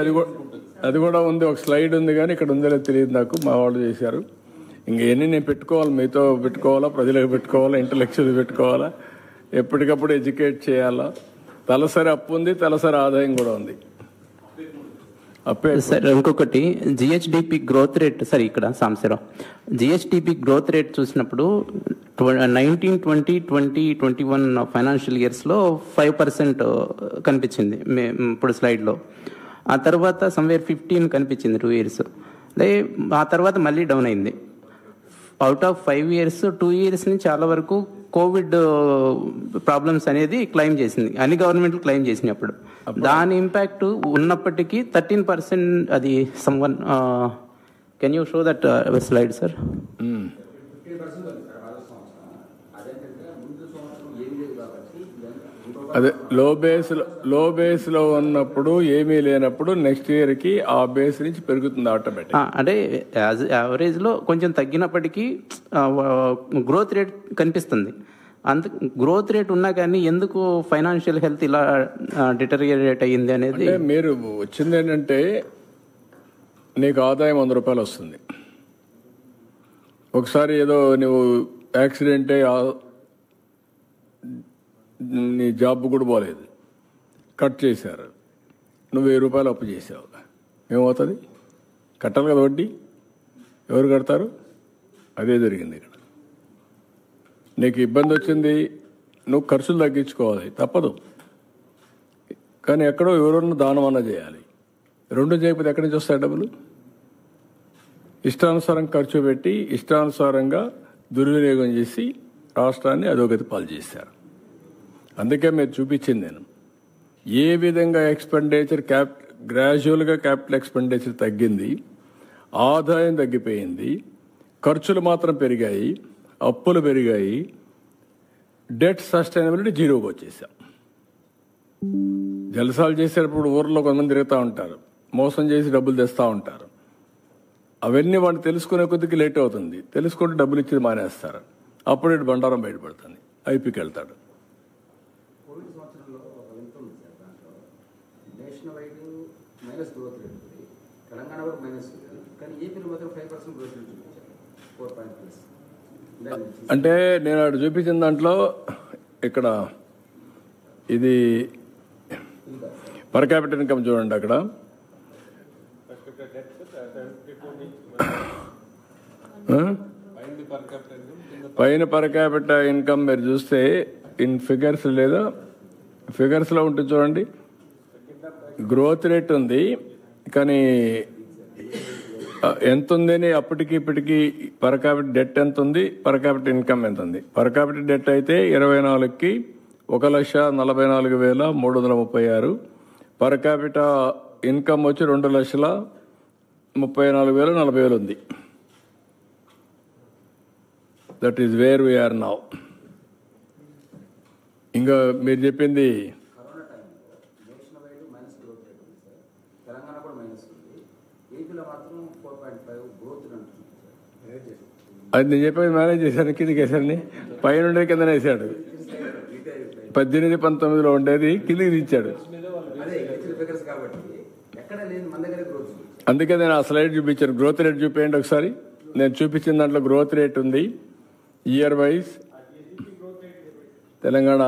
అది కూడా ఉంది. ఒక స్లైడ్ ఉంది కానీ ఇక్కడ ఉందో లేదో తెలియదు నాకు, మా వాళ్ళు చేశారు. ఇంకెన్ని నేను పెట్టుకోవాలి, మీతో పెట్టుకోవాలా, ప్రజలకు పెట్టుకోవాలా, ఇంటలెక్చువల్ పెట్టుకోవాలా, ఎప్పటికప్పుడు ఎడ్యుకేట్ చేయాలా. తలసరి అప్పు ఉంది, తలసరి ఆదాయం కూడా ఉంది. అప్పే సార్ ఇంకొకటి జిహెచ్డిపి గ్రోత్ రేట్ సార్ ఇక్కడ సాంబశివరావు జిహెచ్డిపి గ్రోత్ రేట్ చూసినప్పుడు 19, 20, 21 ఫైనాన్షియల్ ఇయర్స్లో 5% కనిపించింది ఇప్పుడు స్లైడ్లో. ఆ తర్వాత సమ్వేర్ 15 కనిపించింది 2 years. ఆ తర్వాత మళ్ళీ డౌన్ అయింది. అవుట్ ఆఫ్ 5 years 2 years నుంచి చాలా వరకు కోవిడ్ ప్రాబ్లమ్స్ అనేది క్లెయిమ్ చేసింది, అన్ని గవర్నమెంట్లు క్లెయిమ్ చేసినప్పుడు. దాని ఇంపాక్ట్ ఉన్నప్పటికీ 13% అది someone can you show that slide sir? అదే లో బేస్ లో ఉన్నప్పుడు ఏమీ లేనప్పుడు నెక్స్ట్ ఇయర్ కి ఆ బేస్ నుంచి పెరుగుతుంది ఆటోమేటిక్. అంటే యావరేజ్ లో కొంచెం తగ్గినప్పటికీ గ్రోత్ రేట్ కనిపిస్తుంది. అంత గ్రోత్ రేట్ ఉన్నా కానీ ఎందుకు ఫైనాన్షియల్ హెల్త్ ఇలా డిటరియరేట్ అయ్యింది అనేది మీరు వచ్చింది ఏంటంటే, నీకు ఆదాయం 100 రూపాయలు వస్తుంది. ఒకసారి ఏదో నువ్వు యాక్సిడెంట్ నీ జాబ్ కూడా పోలేదు, కట్ చేశారు, నువ్వు 1000 రూపాయలు అప్పు చేసావు, ఏమవుతుంది? కట్టాలి కదా వడ్డీ. ఎవరు కడతారు? అదే జరిగింది ఇక్కడ. నీకు ఇబ్బంది వచ్చింది, నువ్వు ఖర్చులు తగ్గించుకోవాలి, తప్పదు. కానీ ఎక్కడో ఎవరన్నా దానం అన్నా చేయాలి. రెండు చేయకపోతే ఎక్కడి నుంచి వస్తాయి డబ్బులు? ఇష్టానుసారం ఖర్చు పెట్టి ఇష్టానుసారంగా దుర్వినియోగం చేసి రాష్ట్రాన్ని అధోగతి పాలు చేశారు. అందుకే మీరు చూపించింది నేను ఏ విధంగా ఎక్స్పెండిచర్ గ్రాడ్యువల్గా క్యాపిటల్ ఎక్స్పెండిచర్ తగ్గింది, ఆదాయం తగ్గిపోయింది, ఖర్చులు మాత్రం పెరిగాయి, అప్పులు పెరిగాయి, డెట్ సస్టైనబిలిటీ జీరోకి వచ్చేసాం. జలసాలు చేసేటప్పుడు ఊర్లో కొంతమంది తిరుగుతూ ఉంటారు, మోసం చేసి డబ్బులు తెస్తూ ఉంటారు. అవన్నీ వాళ్ళు తెలుసుకునే కొద్దికి లేట్ అవుతుంది. తెలుసుకుంటే డబ్బులు ఇచ్చేది మానేస్తారు. అప్పుడు ఇటు బండారం బయటపడుతుంది, ఐపీకి వెళ్తాడు. కోవిడ్ సంవత్సరంలో ఒక వింత ఉంది సార్. దాంట్లో national wide minus growth rate ఉంది, తెలంగాణ కూడా మైనస్ ఉంది, కానీ ఏపీలో మాత్రం 5% గ్రోత్ రేట్ చూపించారు, 4.+. అంటే నేను అక్కడ చూపించిన దాంట్లో ఇక్కడ ఇది పర్ క్యాపిటల్ ఇన్కమ్ చూడండి. అక్కడ పైన పర్ క్యాపిటల్ ఇన్కమ్ మీరు చూస్తే ఇన్ ఫిగర్స్ లేదా ఫిగర్స్లో ఉంటుంది చూడండి. గ్రోత్ రేట్ ఉంది, కానీ ఎంత ఉందని అప్పటికి ఇప్పటికి పర్ క్యాపిటల్ డెట్ ఎంత ఉంది, పర్ క్యాపిటల్ ఇన్కమ్ ఎంత ఉంది. పర్ క్యాపిటల్ డెట్ అయితే 24కి 1,44,336. పర్ క్యాపిటల్ ఇన్కమ్ వచ్చి 2,34,40,000 ఉంది. That is where we're now. ఇంకా మీరు చెప్పింది కరోనా టైంలో national wide minus growth rate ఉంది సార్, తెలంగాణ కూడా మైనస్ ఉంది, ఏపీలో మాత్రం 4.5 గ్రోత్ రేట్ ఉంది సార్. అది నేను చెప్పేది మేనేజ్ చేశాను, కిందికి వేసాను, పైన ఉండే కింద వేసాడు. 18-19లో ఉండేది కిందికి దించాడు. అదే ఇచ్చిన ఫిగర్స్ కాబట్టి ఎక్కడ లేదు, మన దగ్గర గ్రోత్ ఉంది. అందుకే నేను ఆ స్లైడ్ చూపించాను. గ్రోత్ రేట్ చూపించండి ఒకసారి. నేను చూపించిన దాంట్లో గ్రోత్ రేట్ ఉంది ఇయర్ వైజ్. తెలంగాణ,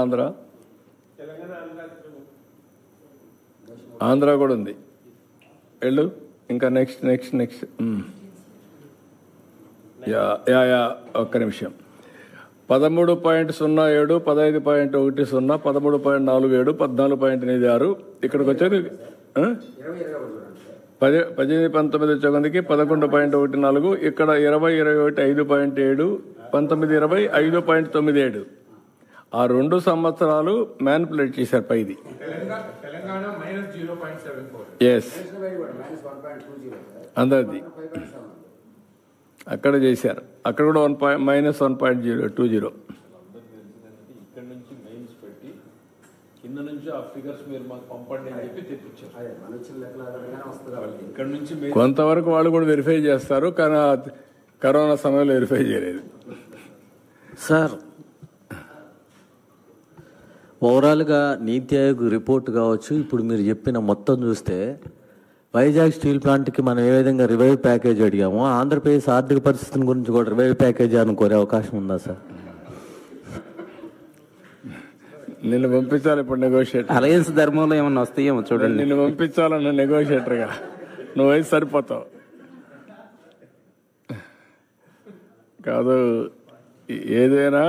ఆంధ్ర కూడా ఉంది. వెళ్ళు ఇంకా నెక్స్ట్ నెక్స్ట్ నెక్స్ట్. ఒక్క నిమిషం. 13.07, 15.10, 13.47, 14.86. ఇక్కడికి వచ్చేది 18-19 వచ్చేకొందికి 11.14. ఇక్కడ 20-21 5.7, 19-20 5.97. ఆ 2 సంవత్సరాలు మ్యానిపులేట్ చేశారు పైది. తెలంగాణ మైనస్ 0.74. ఎస్, అందరిది అక్కడ చేశారు. అక్కడ కూడా -1.020. ఇక్కడ నుంచి మెయిన్స్ పెట్టి కింద నుంచి ఆ ఫిగర్స్ మీరు మాకు పంపండి అని చెప్పి తెప్పించారు. ఇక్కడ నుంచి కొంతవరకు వాళ్ళు కూడా వెరిఫై చేస్తారు, కానీ కరోనా సమయంలో వెరిఫై చేయలేదు సార్. ఓవరాల్గా నీతి ఆయోగ్ రిపోర్ట్ కావచ్చు, ఇప్పుడు మీరు చెప్పిన మొత్తం చూస్తే వైజాగ్ స్టీల్ ప్లాంట్కి మనం ఏ విధంగా రివైవ్ ప్యాకేజ్ అడిగామో, ఆంధ్రప్రదేశ్ ఆర్థిక పరిస్థితిని గురించి కూడా రివైవ్ ప్యాకేజ్ అనుకోరే అవకాశం ఉందా సార్? నిన్ను పంపించాలి ఇప్పుడు నెగోషియేటర్. అలయన్స్ ధర్మంలో ఏమన్నా వస్తాయేమో చూడండి. నిన్ను పంపించాలన్న నెగోషియేటర్గా నువ్వైతే సరిపోతావు. కాదు, ఏదైనా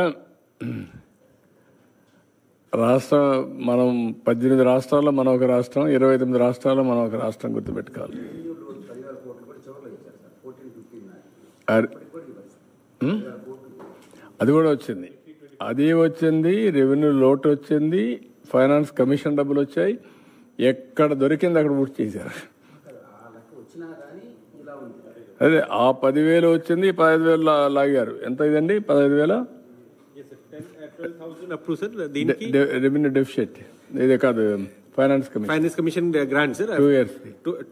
రాష్ట్రం, మనం 18 రాష్ట్రాల్లో మనం ఒక రాష్ట్రం, 29 రాష్ట్రాల్లో మనం ఒక రాష్ట్రం గుర్తుపెట్టుకోవాలి. అది కూడా వచ్చింది, అది వచ్చింది. రెవెన్యూ లోటు వచ్చింది, ఫైనాన్స్ కమిషన్ డబ్బులు వచ్చాయి. ఎక్కడ దొరికింది అక్కడ పూర్తి చేశారు. అదే ఆ 10,000 వచ్చింది, 15,000 లాగారు. ఎంత ఇదండి 15,000 రెవెన్యూ డెఫిసిట్. ఇదే కాదు, finance commission grant sir.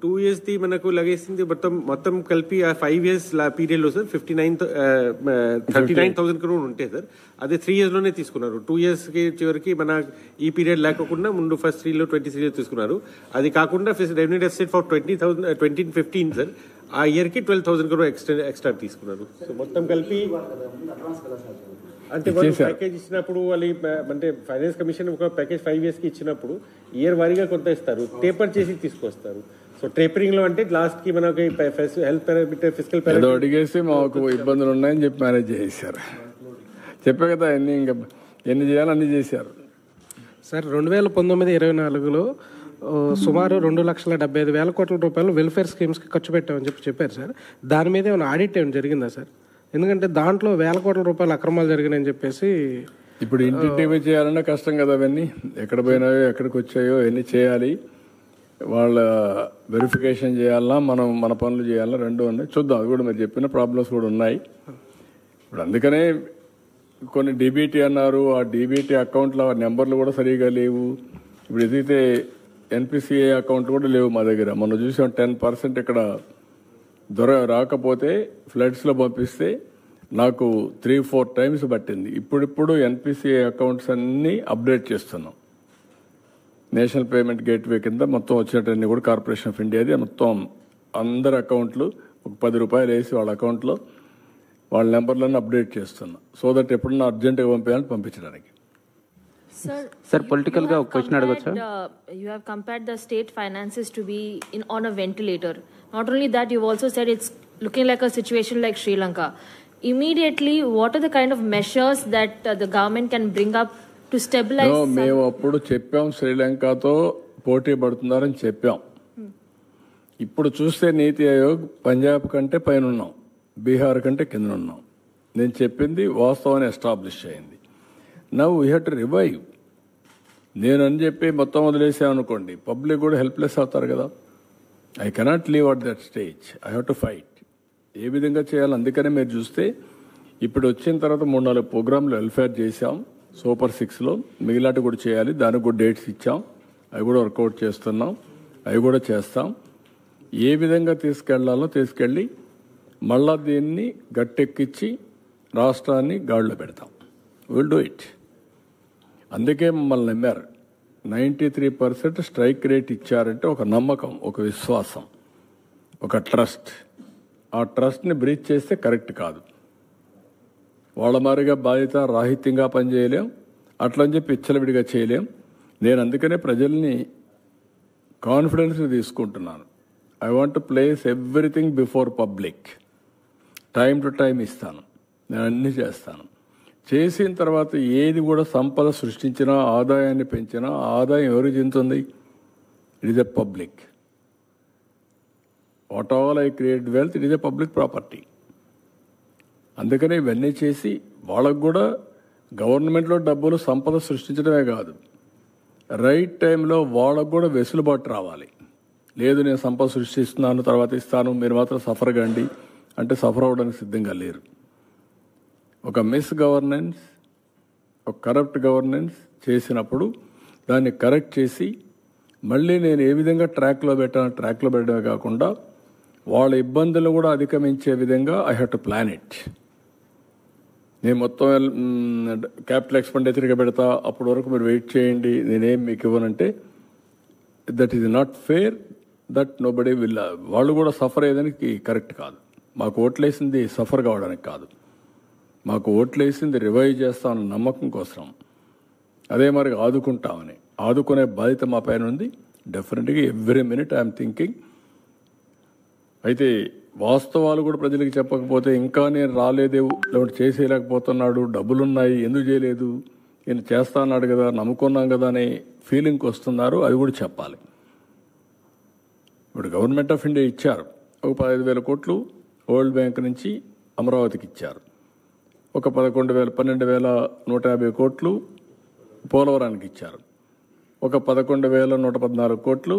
2 years the మనకు లగేసింది మొత్తం కలిపి ఆ 5 years పీరియడ్ లో సార్ 39,000 crore ఉంటాయి సార్. అదే 3 years లోనే తీసుకున్నారు. 2 years కి చివరికి మన ఈ పీరియడ్ లేకుండా ముందు ఫస్ట్ 3 లో 23 తీసుకున్నారు. అది కాకుండా రెవెన్యూ డెఫిసిట్ ఫర్ 2015 సార్, ఆ ఇయర్ కి 12,000 crore ఎక్స్ట్రా తీసుకున్నారు. సో మొత్తం కలిపి అంటే వాళ్ళు ప్యాకేజ్ ఇచ్చినప్పుడు వాళ్ళు అంటే ఫైనాన్స్ కమిషన్ ఒక ప్యాకేజ్ 5 years కి ఇచ్చినప్పుడు ఇయర్ వారీగా కొంత ఇస్తారు, టేపర్ చేసి తీసుకొస్తారు. సో టేపరింగ్ లో అంటే లాస్ట్ కి మనకి హెల్త్ పారామీటర్, ఫిజికల్ పారామీటర్ అడిగేసి మాకు ఇబ్బందులు ఉన్నాయని చెప్పి మేనేజ్ చేశారు. చెప్పే కదా ఎన్ని చేయాలో అన్ని చేశారు సార్. 2019-24లో సుమారు 2,75,000 కోట్ల రూపాయలు వెల్ఫేర్ స్కీమ్స్కి ఖర్చు పెట్టామని చెప్పారు సార్. దాని మీద ఏమైనా ఆడిట్ ఏమైనా జరిగిందా సార్? ఎందుకంటే దాంట్లో 1,000 కోట్ల రూపాయలు అక్రమాలు జరిగినాయని చెప్పేసి. ఇప్పుడు ఇంటింటికి చేయాలన్నా కష్టం కదా, అవన్నీ ఎక్కడ పోయినాయో ఎక్కడికి వచ్చాయో అవన్నీ చేయాలి. వాళ్ళ వెరిఫికేషన్ చేయాలన్నా మనం మన పనులు చేయాలన్నా 2 ఉన్నాయి. చూద్దాం, అది కూడా మీరు చెప్పిన ప్రాబ్లమ్స్ కూడా ఉన్నాయి. ఇప్పుడు అందుకనే కొన్ని డీబీటీ అన్నారు, ఆ డీబీటీ అకౌంట్ల నెంబర్లు కూడా సరిగా లేవు. ఇప్పుడు ఏదైతే ఎన్పిసిఐ అకౌంట్ కూడా లేవు మా దగ్గర. మొన్న చూసాం 10% ఇక్కడ రాకపోతే ఫ్లడ్స్లో పంపిస్తే నాకు 3-4 టైమ్స్ పట్టింది. ఇప్పుడు ఎన్పిసిఐ అకౌంట్స్ అన్నీ అప్డేట్ చేస్తున్నాం. నేషనల్ పేమెంట్ గేట్వే కింద మొత్తం వచ్చినట్టన్నీ కూడా కార్పొరేషన్ ఆఫ్ ఇండియాది మొత్తం అందరి అకౌంట్లు ఒక 10 రూపాయలు వేసి వాళ్ళ అకౌంట్లో వాళ్ళ నెంబర్లను అప్డేట్ చేస్తున్నా. సో దట్ ఎప్పుడన్నా అర్జెంటుగా పంపించడానికి. సార్ పొలిటికల్ గా ఒక question అడగొచ్చా? You have compared the state finances to be on a ventilator. Not only that, you've also said it's looking like a situation like Sri Lanka. Immediately, what are the kind of measures that the government can bring up to stabilize? మేము అప్పుడు చెప్పాం శ్రీలంకతో పోటీ పడుతున్నారని చెప్పాం. ఇప్పుడు చూస్తే నీతి ఆయోగ్ పంజాబ్ కంటే పైన ఉన్నాం, బీహార్ కంటే కింద ఉన్నాం. నేను చెప్పింది వాస్తవాన్ని ఎస్టాబ్లిష్ అయింది. Now we have to revive. నేను అని చెప్పి మొత్తం వదిలేసామనుకోండి, పబ్లిక్ కూడా హెల్ప్లెస్ అవుతారు కదా. I cannot leave at that stage. I have to fight. ఏ విధంగా చేయాలి? అందుకనే మీరు చూస్తే ఇప్పుడు వచ్చిన తర్వాత 3-4 ప్రోగ్రాంలు వెల్ఫేర్ చేశాం. సూపర్ 6లో మిగిలాటి కూడా చేయాలి. దానికి కూడా డేట్స్ ఇచ్చాం. అవి కూడా వర్కౌట్ చేస్తున్నాం. అవి కూడా చేస్తాం. ఏ విధంగా తీసుకెళ్లాలో తీసుకెళ్ళి మళ్ళా దీన్ని గట్టెక్కించి రాష్ట్రాన్ని గాడిలో పెడతాం. Will do it. అందుకే మమ్మల్ని నమ్మారు. 93% స్ట్రైక్ రేట్ ఇచ్చారంటే ఒక నమ్మకం, ఒక విశ్వాసం, ఒక ట్రస్ట్. ఆ ట్రస్ట్ని బ్రీచ్ చేస్తే కరెక్ట్ కాదు. వాళ్ళ మారిగా బాధ్యత రాహిత్యంగా పనిచేయలేం, అట్లని చెప్పి ఇచ్చలవిడిగా చేయలేం. నేను అందుకనే ప్రజల్ని కాన్ఫిడెన్స్ తీసుకుంటున్నాను. I want to place everything before public. Time to time ఇస్తాను, నేను అన్నీ చేస్తాను. చేసిన తర్వాత ఏది కూడా సంపద సృష్టించినా, ఆదాయాన్ని పెంచినా ఆదాయం ఎవరికి చెందుతుంది? It is a public. What all I create wealth, it is a public property. అందుకనే ఇవన్నీ చేసి వాళ్ళకు కూడా గవర్నమెంట్లో డబ్బులు సంపద సృష్టించడమే కాదు, రైట్ టైంలో వాళ్ళకు కూడా వెసులుబాటు రావాలి. లేదు నేను సంపద సృష్టిస్తున్నాను తర్వాత ఇస్తాను, మీరు మాత్రం సఫర్ కండి అంటే సఫర్ అవ్వడానికి సిద్ధంగా లేరు. ఒక మిస్ గవర్నెన్స్, ఒక కరప్ట్ గవర్నెన్స్ చేసినప్పుడు దాన్ని కరెక్ట్ చేసి మళ్ళీ నేను ఏ విధంగా ట్రాక్లో పెట్టడమే కాకుండా వాళ్ళ ఇబ్బందులు కూడా అధిగమించే విధంగా I have to plan it. నేను మొత్తం క్యాపిటల్ ఎక్స్పెండిచర్గా పెడతా, అప్పటి వరకు మీరు వెయిట్ చేయండి, నేనేం మీకు ఇవ్వనంటే that is not fair. That nobody will. వాళ్ళు కూడా సఫర్ అయ్యేదానికి కరెక్ట్ కాదు. మాకు ఓట్లేసింది సఫర్ కావడానికి కాదు, మాకు ఓట్లేసింది రివైవ్ చేస్తామన్న నమ్మకం కోసం. అదే మరి ఆదుకుంటామని, ఆదుకునే బాధ్యత మా పైన ఉంది. డెఫినెట్గా ఎవ్రీ మినిట్ ఐఎమ్ థింకింగ్. అయితే వాస్తవాలు కూడా ప్రజలకు చెప్పకపోతే ఇంకా నేను రాలేదే, లేకపోతే చేసేయలేకపోతున్నాడు, డబ్బులున్నాయి ఎందుకు చేయలేదు, నేను చేస్తా అన్నాడు కదా, నమ్ముకున్నాం కదా అనే ఫీలింగ్కి వస్తున్నారు. అది కూడా చెప్పాలి. ఇప్పుడు గవర్నమెంట్ ఆఫ్ ఇండియా ఇచ్చారు ఒక 15,000 కోట్లు, వరల్డ్ బ్యాంక్ నుంచి అమరావతికి ఇచ్చారు. ఒక 12,150 కోట్లు పోలవరానికి ఇచ్చారు. ఒక 11,114 కోట్లు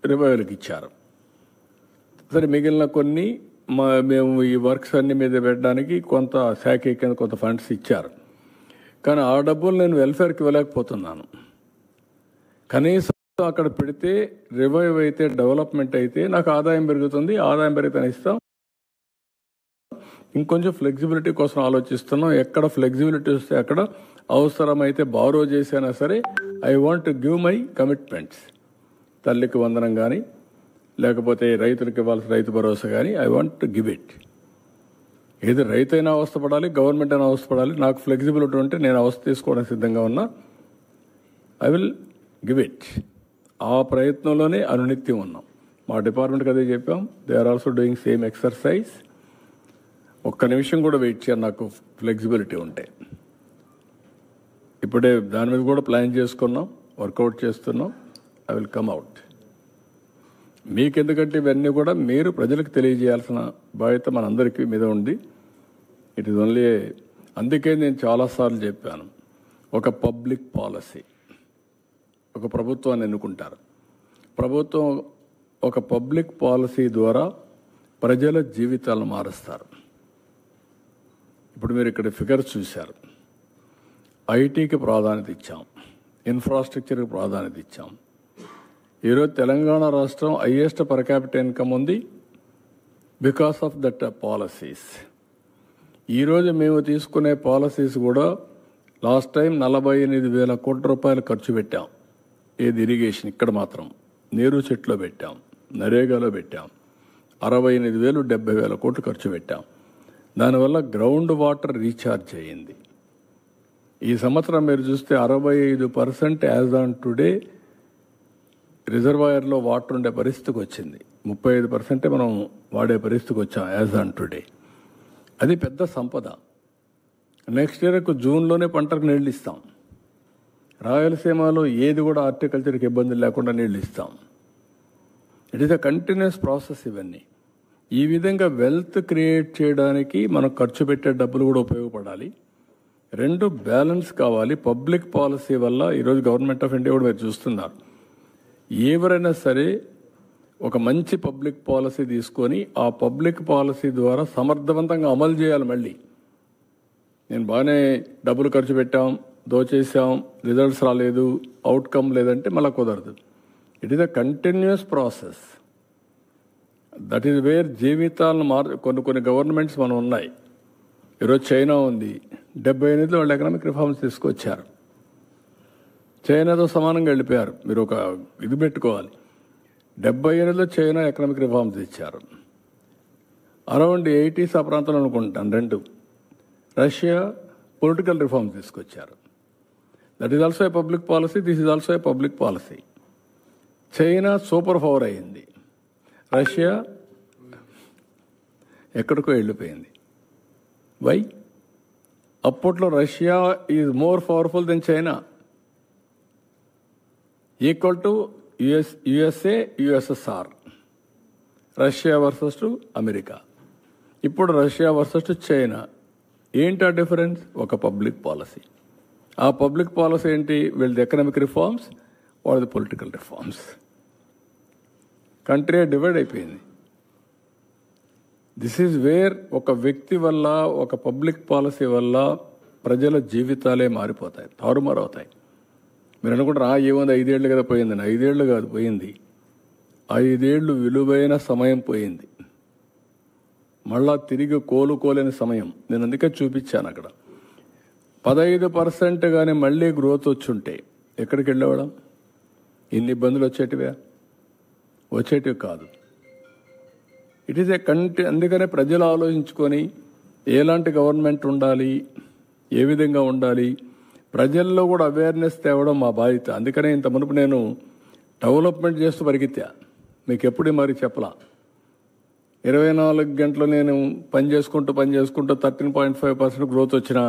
రివైవల్కి ఇచ్చారు. సరే మిగిలిన కొన్ని మేము ఈ వర్క్స్ అన్ని మీద పెట్టడానికి కొంత శాఖ కింద కొంత ఫండ్స్ ఇచ్చారు. కానీ ఆ డబ్బులు నేను వెల్ఫేర్కి ఇవ్వలేకపోతున్నాను. కనీసం అక్కడ పెడితే రివైవ్ అయితే, డెవలప్మెంట్ అయితే నాకు ఆదాయం పెరుగుతుంది. ఆదాయం పెరిగితే ఇస్తాం. ఇంకొంచెం ఫ్లెక్సిబిలిటీ కోసం ఆలోచిస్తున్నాం. ఎక్కడ ఫ్లెక్సిబిలిటీ వస్తే అక్కడ అవసరమైతే బారో చేసైనా సరే I want to give my commitments. తల్లికి వందనం కానీ, లేకపోతే రైతులకు ఇవ్వాల్సిన రైతు భరోసా కానీ I want to give it. ఏది రైతు అయినా అవస్థపడాలి, గవర్నమెంట్ అయినా అవస్థపడాలి. నాకు ఫ్లెక్సిబిలిటీ ఉంటే నేను అవస్థ తీసుకోవడానికి సిద్ధంగా ఉన్నా. I will give it. ఆ ప్రయత్నంలోనే అనునిత్యం ఉన్నాం. మా డిపార్ట్మెంట్కి అదే చెప్పాం. They are also doing same exercise. ఒక్క నిమిషం కూడా వెయిట్ చేయాలి నాకు ఫ్లెక్సిబిలిటీ ఉంటే. ఇప్పుడే దాని మీద కూడా ప్లాన్ చేసుకున్నాం, వర్కౌట్ చేస్తున్నాం. I will come out. మీకెందుకంటే ఇవన్నీ కూడా మీరు ప్రజలకు తెలియజేయాల్సిన బాధ్యత మనందరికీ మీద ఉంది. It is only. అందుకే నేను చాలాసార్లు చెప్పాను, ఒక పబ్లిక్ పాలసీ, ఒక ప్రభుత్వాన్ని ఎన్నుకుంటారు. ప్రభుత్వం ఒక పబ్లిక్ పాలసీ ద్వారా ప్రజల జీవితాలను మారుస్తారు. ఇప్పుడు మీరు ఇక్కడ ఫిగర్స్ చూశారు. ఐటీకి ప్రాధాన్యత ఇచ్చాం, ఇన్ఫ్రాస్ట్రక్చర్కి ప్రాధాన్యత ఇచ్చాం. ఈరోజు తెలంగాణ రాష్ట్రం హైయెస్ట్ పర్ క్యాపిటల్ ఇన్కమ్ ఉంది బికాస్ ఆఫ్ దట్ పాలసీస్. ఈరోజు మేము తీసుకునే పాలసీస్ కూడా లాస్ట్ టైం 48,000 కోట్ల రూపాయలు ఖర్చు పెట్టాం. ఏది ఇరిగేషన్ ఇక్కడ మాత్రం నీరు చెట్లో పెట్టాం, నరేగాలో పెట్టాం. 68,000 70,000 కోట్లు ఖర్చు పెట్టాం. దానివల్ల గ్రౌండ్ వాటర్ రీఛార్జ్ అయ్యింది. ఈ సంవత్సరం మీరు చూస్తే 65% యాజ్ ఆన్ టుడే రిజర్వాయర్లో వాటర్ ఉండే పరిస్థితికి వచ్చింది. 35% మనం వాడే పరిస్థితికి వచ్చాం యాజ్ ఆన్ టుడే. అది పెద్ద సంపద. నెక్స్ట్ ఇయర్కు జూన్లోనే పంటకు నీళ్ళు ఇస్తాం. రాయలసీమలో ఏది కూడా హార్టికల్చర్కి ఇబ్బంది లేకుండా నీళ్ళు ఇస్తాం. It is a continuous process. ఇవన్నీ ఈ విధంగా వెల్త్ క్రియేట్ చేయడానికి మనం ఖర్చు పెట్టే డబ్బులు కూడా ఉపయోగపడాలి. రెండు బ్యాలెన్స్ కావాలి. పబ్లిక్ పాలసీ వల్ల ఈరోజు గవర్నమెంట్ ఆఫ్ ఇండియా కూడా మీరు చూస్తున్నారు, ఎవరైనా సరే ఒక మంచి పబ్లిక్ పాలసీ తీసుకొని ఆ పబ్లిక్ పాలసీ ద్వారా సమర్థవంతంగా అమలు చేయాలి. మళ్ళీ నేను బాగానే డబ్బులు ఖర్చు పెట్టాం, దోచేసాం, రిజల్ట్స్ రాలేదు, అవుట్కమ్ లేదంటే మళ్ళీ కుదరదు. It is a continuous process. That is wear జీవితాలను కొన్ని గవర్నమెంట్స్ మనం ఉన్నాయి. ఈరోజు చైనా ఉంది, 78లో వాళ్ళు ఎకనామిక్ రిఫార్మ్స్ తీసుకొచ్చారు. చైనాతో సమానంగా వెళ్ళిపోయారు. మీరు ఒక ఇది పెట్టుకోవాలి, 78లో చైనా ఎకనామిక్ రిఫార్మ్స్ ఇచ్చారు. అరౌండ్ 80s ఆ ప్రాంతంలో అనుకుంటాను రెండు. రష్యా పొలిటికల్ రిఫార్మ్స్ తీసుకొచ్చారు. That is also a public policy, this is also a public policy. China super power అయింది, రష్యా ఎక్కడికో వెళ్ళిపోయింది. వై? అప్పట్లో Russia is more powerful than China, equal to USA USSR. Russia versus to America. ఇప్పుడు Russia versus to China. ఏంటి ఆ difference? ఒక public policy. ఆ public policy ఏంటి? వీళ్ళది ఎకనామిక్ రిఫార్మ్స్, వాళ్ళది పొలిటికల్ రిఫార్మ్స్. కంట్రీ డివైడ్ అయిపోయింది. దిస్ ఈజ్ వేర్ ఒక వ్యక్తి వల్ల, ఒక పబ్లిక్ పాలసీ వల్ల ప్రజల జీవితాలే మారిపోతాయి, తారుమారు అవుతాయి. మీరు అనుకుంటారు ఏముంది 5 ఏళ్ళు కదా పోయిందని. 5 ఏళ్ళు కాదు పోయింది, 5 ఏళ్ళు విలువైన సమయం పోయింది. మళ్ళా తిరిగి కోలుకోలేని సమయం. నేను అందుకే చూపించాను అక్కడ 15% కానీ మళ్ళీ గ్రోత్ వచ్చుంటే ఎక్కడికి వెళ్ళేవాళ్ళం? ఇన్ని ఇబ్బందులు వచ్చేటివి కాదు. ఇట్ ఈస్ ఏ అందుకనే ప్రజలు ఆలోచించుకొని ఎలాంటి గవర్నమెంట్ ఉండాలి, ఏ విధంగా ఉండాలి, ప్రజల్లో కూడా అవేర్నెస్ తేవడం మా బాధ్యత. అందుకనే ఇంత మునుపు నేను డెవలప్మెంట్ చేస్తూ పరిగెత్తా. మీకు ఎప్పుడు మరి చెప్పలా. 24 గంటలు నేను పని చేసుకుంటూ 13.5% గ్రోత్ వచ్చినా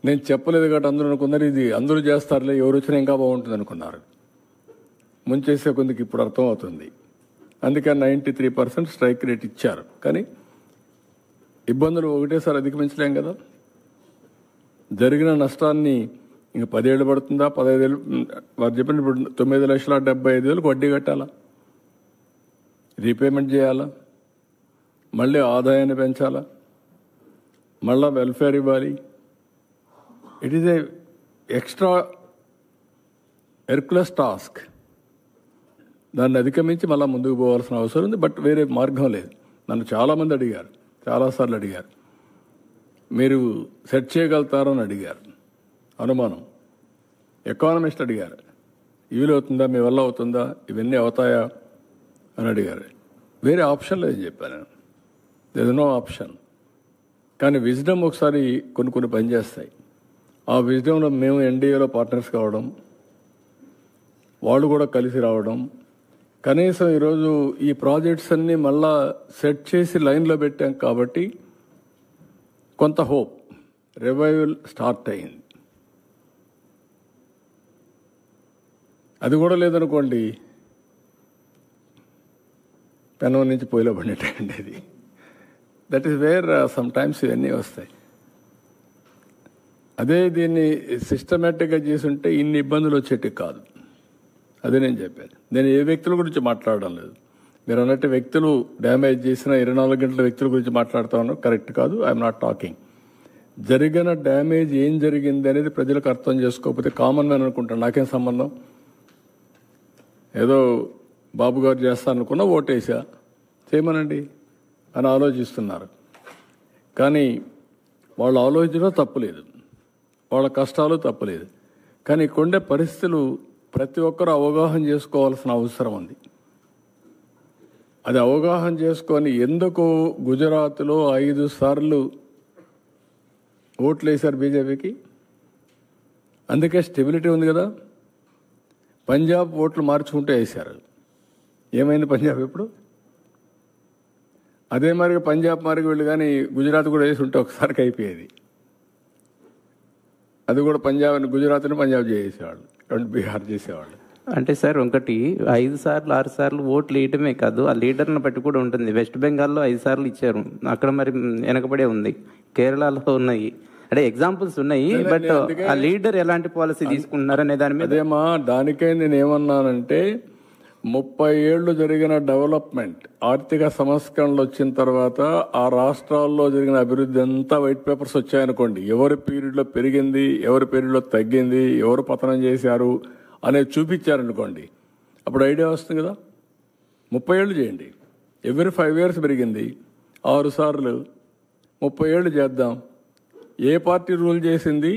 నేను చెప్పలేదు కాబట్టి అందరూ అనుకున్నారు ఇది అందరూ చేస్తారులే, ఎవరు వచ్చినా ఇంకా బాగుంటుంది అనుకున్నారు. ముంచేసే కొందికి ఇప్పుడు అర్థమవుతుంది. అందుకని 93% స్ట్రైక్ రేట్ ఇచ్చారు. కానీ ఇబ్బందులు ఒకటేసారి అధిగమించలేం కదా. జరిగిన నష్టాన్ని ఇంకా 10 ఏళ్ళు పడుతుందా, 15 ఏళ్ళు? వారు చెప్పిన ఇప్పుడు 9,75,000 వడ్డీ కట్టాలా, రీపేమెంట్ చేయాలా, మళ్ళీ ఆదాయాన్ని పెంచాలా, మళ్ళా వెల్ఫేర్ ఇవ్వాలి. It is a extra Hercules task. దాన్ని అధిగమించి మళ్ళీ ముందుకు పోవాల్సిన అవసరం ఉంది. బట్ వేరే మార్గం లేదు. నన్ను చాలామంది అడిగారు, చాలాసార్లు అడిగారు, మీరు సెట్ చేయగలుగుతారని అడిగారు. అనుమానం. ఎకానమిస్ట్ అడిగారు, వీలవుతుందా, మీ వల్ల అవుతుందా, ఇవన్నీ అవుతాయా అని అడిగారు. వేరే ఆప్షన్ లేదని చెప్పాను నేను. There is no option. కానీ విజ్డమ్ ఒకసారి కొన్ని పనిచేస్తాయి. ఆ విజ్డమ్లో మేము ఎన్డీఏలో పార్ట్నర్స్ కావడం, వాళ్ళు కూడా కలిసి రావడం, కనీసం ఈరోజు ఈ ప్రాజెక్ట్స్ అన్నీ మళ్ళా సెట్ చేసి లైన్లో పెట్టాం కాబట్టి కొంత హోప్, రివైవల్ స్టార్ట్ అయింది. అది కూడా లేదనుకోండి, పెనం నుంచి పొయ్యిలో పడినట్టండి. అది that is wear some times ఇవన్నీ వస్తాయి. అదే దీన్ని సిస్టమేటిక్గా చేసుంటే ఇన్ని ఇబ్బందులు వచ్చేటి కాదు. అదే నేను చెప్పాను. నేను ఏ వ్యక్తుల గురించి మాట్లాడడం లేదు. మీరు అన్నట్టు వ్యక్తులు డ్యామేజ్ చేసిన 24 గంటల వ్యక్తుల గురించి మాట్లాడుతూ ఉన్నారు, కరెక్ట్ కాదు. I'm not talking. జరిగిన డ్యామేజ్ ఏం జరిగింది అనేది ప్రజలకు అర్థం చేసుకోకపోతే కామన్ మ్యాన్ అనుకుంటాను, నాకేం సంబంధం, ఏదో బాబు గారు చేస్తారనుకున్నా ఓటేసా చేయమనండి అని ఆలోచిస్తున్నారు. కానీ వాళ్ళు ఆలోచించడం తప్పులేదు, వాళ్ళ కష్టాలు తప్పులేదు. కానీ ఇక్కడుండే పరిస్థితులు ప్రతి ఒక్కరూ అవగాహన చేసుకోవాల్సిన అవసరం ఉంది. అది అవగాహన చేసుకొని ఎందుకు గుజరాత్లో 5 సార్లు ఓట్లు వేశారు బీజేపీకి, అందుకే స్టెబిలిటీ ఉంది కదా. పంజాబ్ ఓట్లు మార్చుకుంటూ వేశారు, ఏమైంది పంజాబ్ ఇప్పుడు? అదే మరి పంజాబ్ మార్గం వీళ్ళు కానీ గుజరాత్ కూడా వేసి ఉంటే ఒకసారికి అయిపోయేది. అది కూడా పంజాబ్ గుజరాత్ని పంజాబ్ చేసేవాళ్ళు, బీహార్ చేసేవాళ్ళు. అంటే సార్ ఒకటి 5 సార్లు 6 సార్లు ఓట్లు వేయటమే కాదు, ఆ లీడర్ని బట్టి కూడా ఉంటుంది. వెస్ట్ బెంగాల్లో 5 సార్లు ఇచ్చారు, అక్కడ మరి వెనకబడే ఉంది. కేరళలో ఉన్నాయి, అంటే ఎగ్జాంపుల్స్ ఉన్నాయి. బట్ ఆ లీడర్ ఎలాంటి పాలసీ తీసుకుంటున్నారనే దాని మీద అదేమా, దానికే నేను ఏమన్నానంటే 30 ఏళ్లు జరిగిన డెవలప్మెంట్, ఆర్థిక సంస్కరణలు వచ్చిన తర్వాత ఆ రాష్ట్రాల్లో జరిగిన అభివృద్ధి అంతా వైట్ పేపర్స్ వచ్చాయనుకోండి, ఎవరి పీరియడ్లో పెరిగింది, ఎవరి పీరియడ్లో తగ్గింది, ఎవరు పతనం చేశారు అనేది చూపించారనుకోండి, అప్పుడు ఐడియా వస్తుంది కదా. 30 ఏళ్ళు చేయండి, ఎవ్రీ 5 years పెరిగింది, 6 సార్లు 30 ఏళ్ళు చేద్దాం. ఏ పార్టీ రూల్ చేసింది,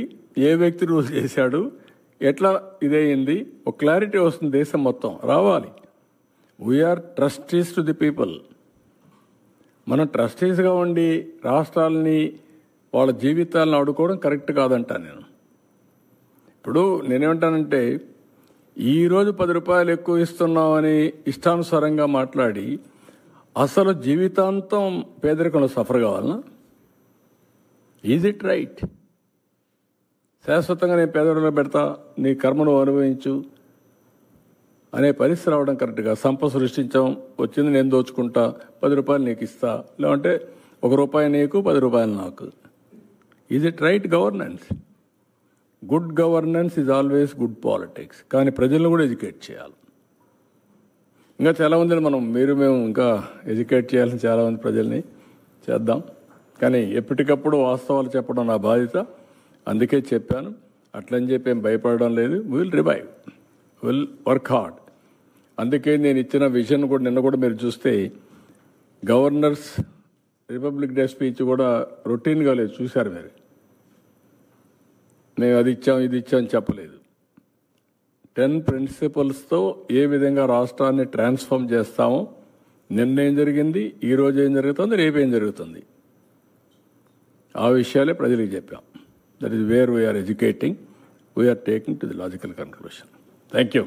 ఏ వ్యక్తి రూల్ చేశాడు, ఎట్లా ఇదయింది, ఒక క్లారిటీ వస్తుంది. దేశం మొత్తం రావాలి. We're trustees to the people. మనం ట్రస్టీస్గా ఉండి రాష్ట్రాలని వాళ్ళ జీవితాలను ఆడుకోవడం కరెక్ట్ కాదంటాను నేను. ఇప్పుడు నేనేమంటానంటే, ఈరోజు 10 రూపాయలు ఎక్కువ ఇస్తున్నామని ఇష్టానుసారంగా మాట్లాడి అసలు జీవితాంతం పేదరికంలో సఫర్ కావాలనా? Is it right? శాశ్వతంగా నేను పేదరికంలో పెడతా, నీ కర్మను అనుభవించు అనే పరిస్థితి రావడం కరెక్ట్గా. సంపద సృష్టించాం, వచ్చింది నేను దోచుకుంటా, 10 రూపాయలు నీకు ఇస్తా, లేదంటే 1 రూపాయి నీకు 10 రూపాయలు నాకు. Is it right governance? Good governance is always good politics. కానీ ప్రజలను కూడా ఎడ్యుకేట్ చేయాలి. ఇంకా చాలామందిని మేము ఇంకా ఎడ్యుకేట్ చేయాలని చాలామంది ప్రజల్ని చేద్దాం. కానీ ఎప్పటికప్పుడు వాస్తవాలు చెప్పడం నా బాధ్యత. అందుకే చెప్పాను, అట్లని చెప్పి ఏం భయపడడం లేదు. Will revive, will work hard. అందుకే నేను ఇచ్చిన విజన్ కూడా నిన్న కూడా మీరు చూస్తే గవర్నర్స్ రిపబ్లిక్ డే స్పీచ్ కూడా రొటీన్గా లేదు, చూశారు మీరు. మేము అది ఇచ్చాం ఇది ఇచ్చాం చెప్పలేదు. 10 ప్రిన్సిపల్స్తో ఏ విధంగా రాష్ట్రాన్ని ట్రాన్స్ఫార్మ్ చేస్తామో, నిన్న ఏం జరిగింది, ఈరోజు ఏం జరుగుతుంది, రేపు ఏం జరుగుతుంది, ఆ విషయాలే ప్రజలకు చెప్పాం. That is where we're educating, we're taking to the logical conclusion. Thank you.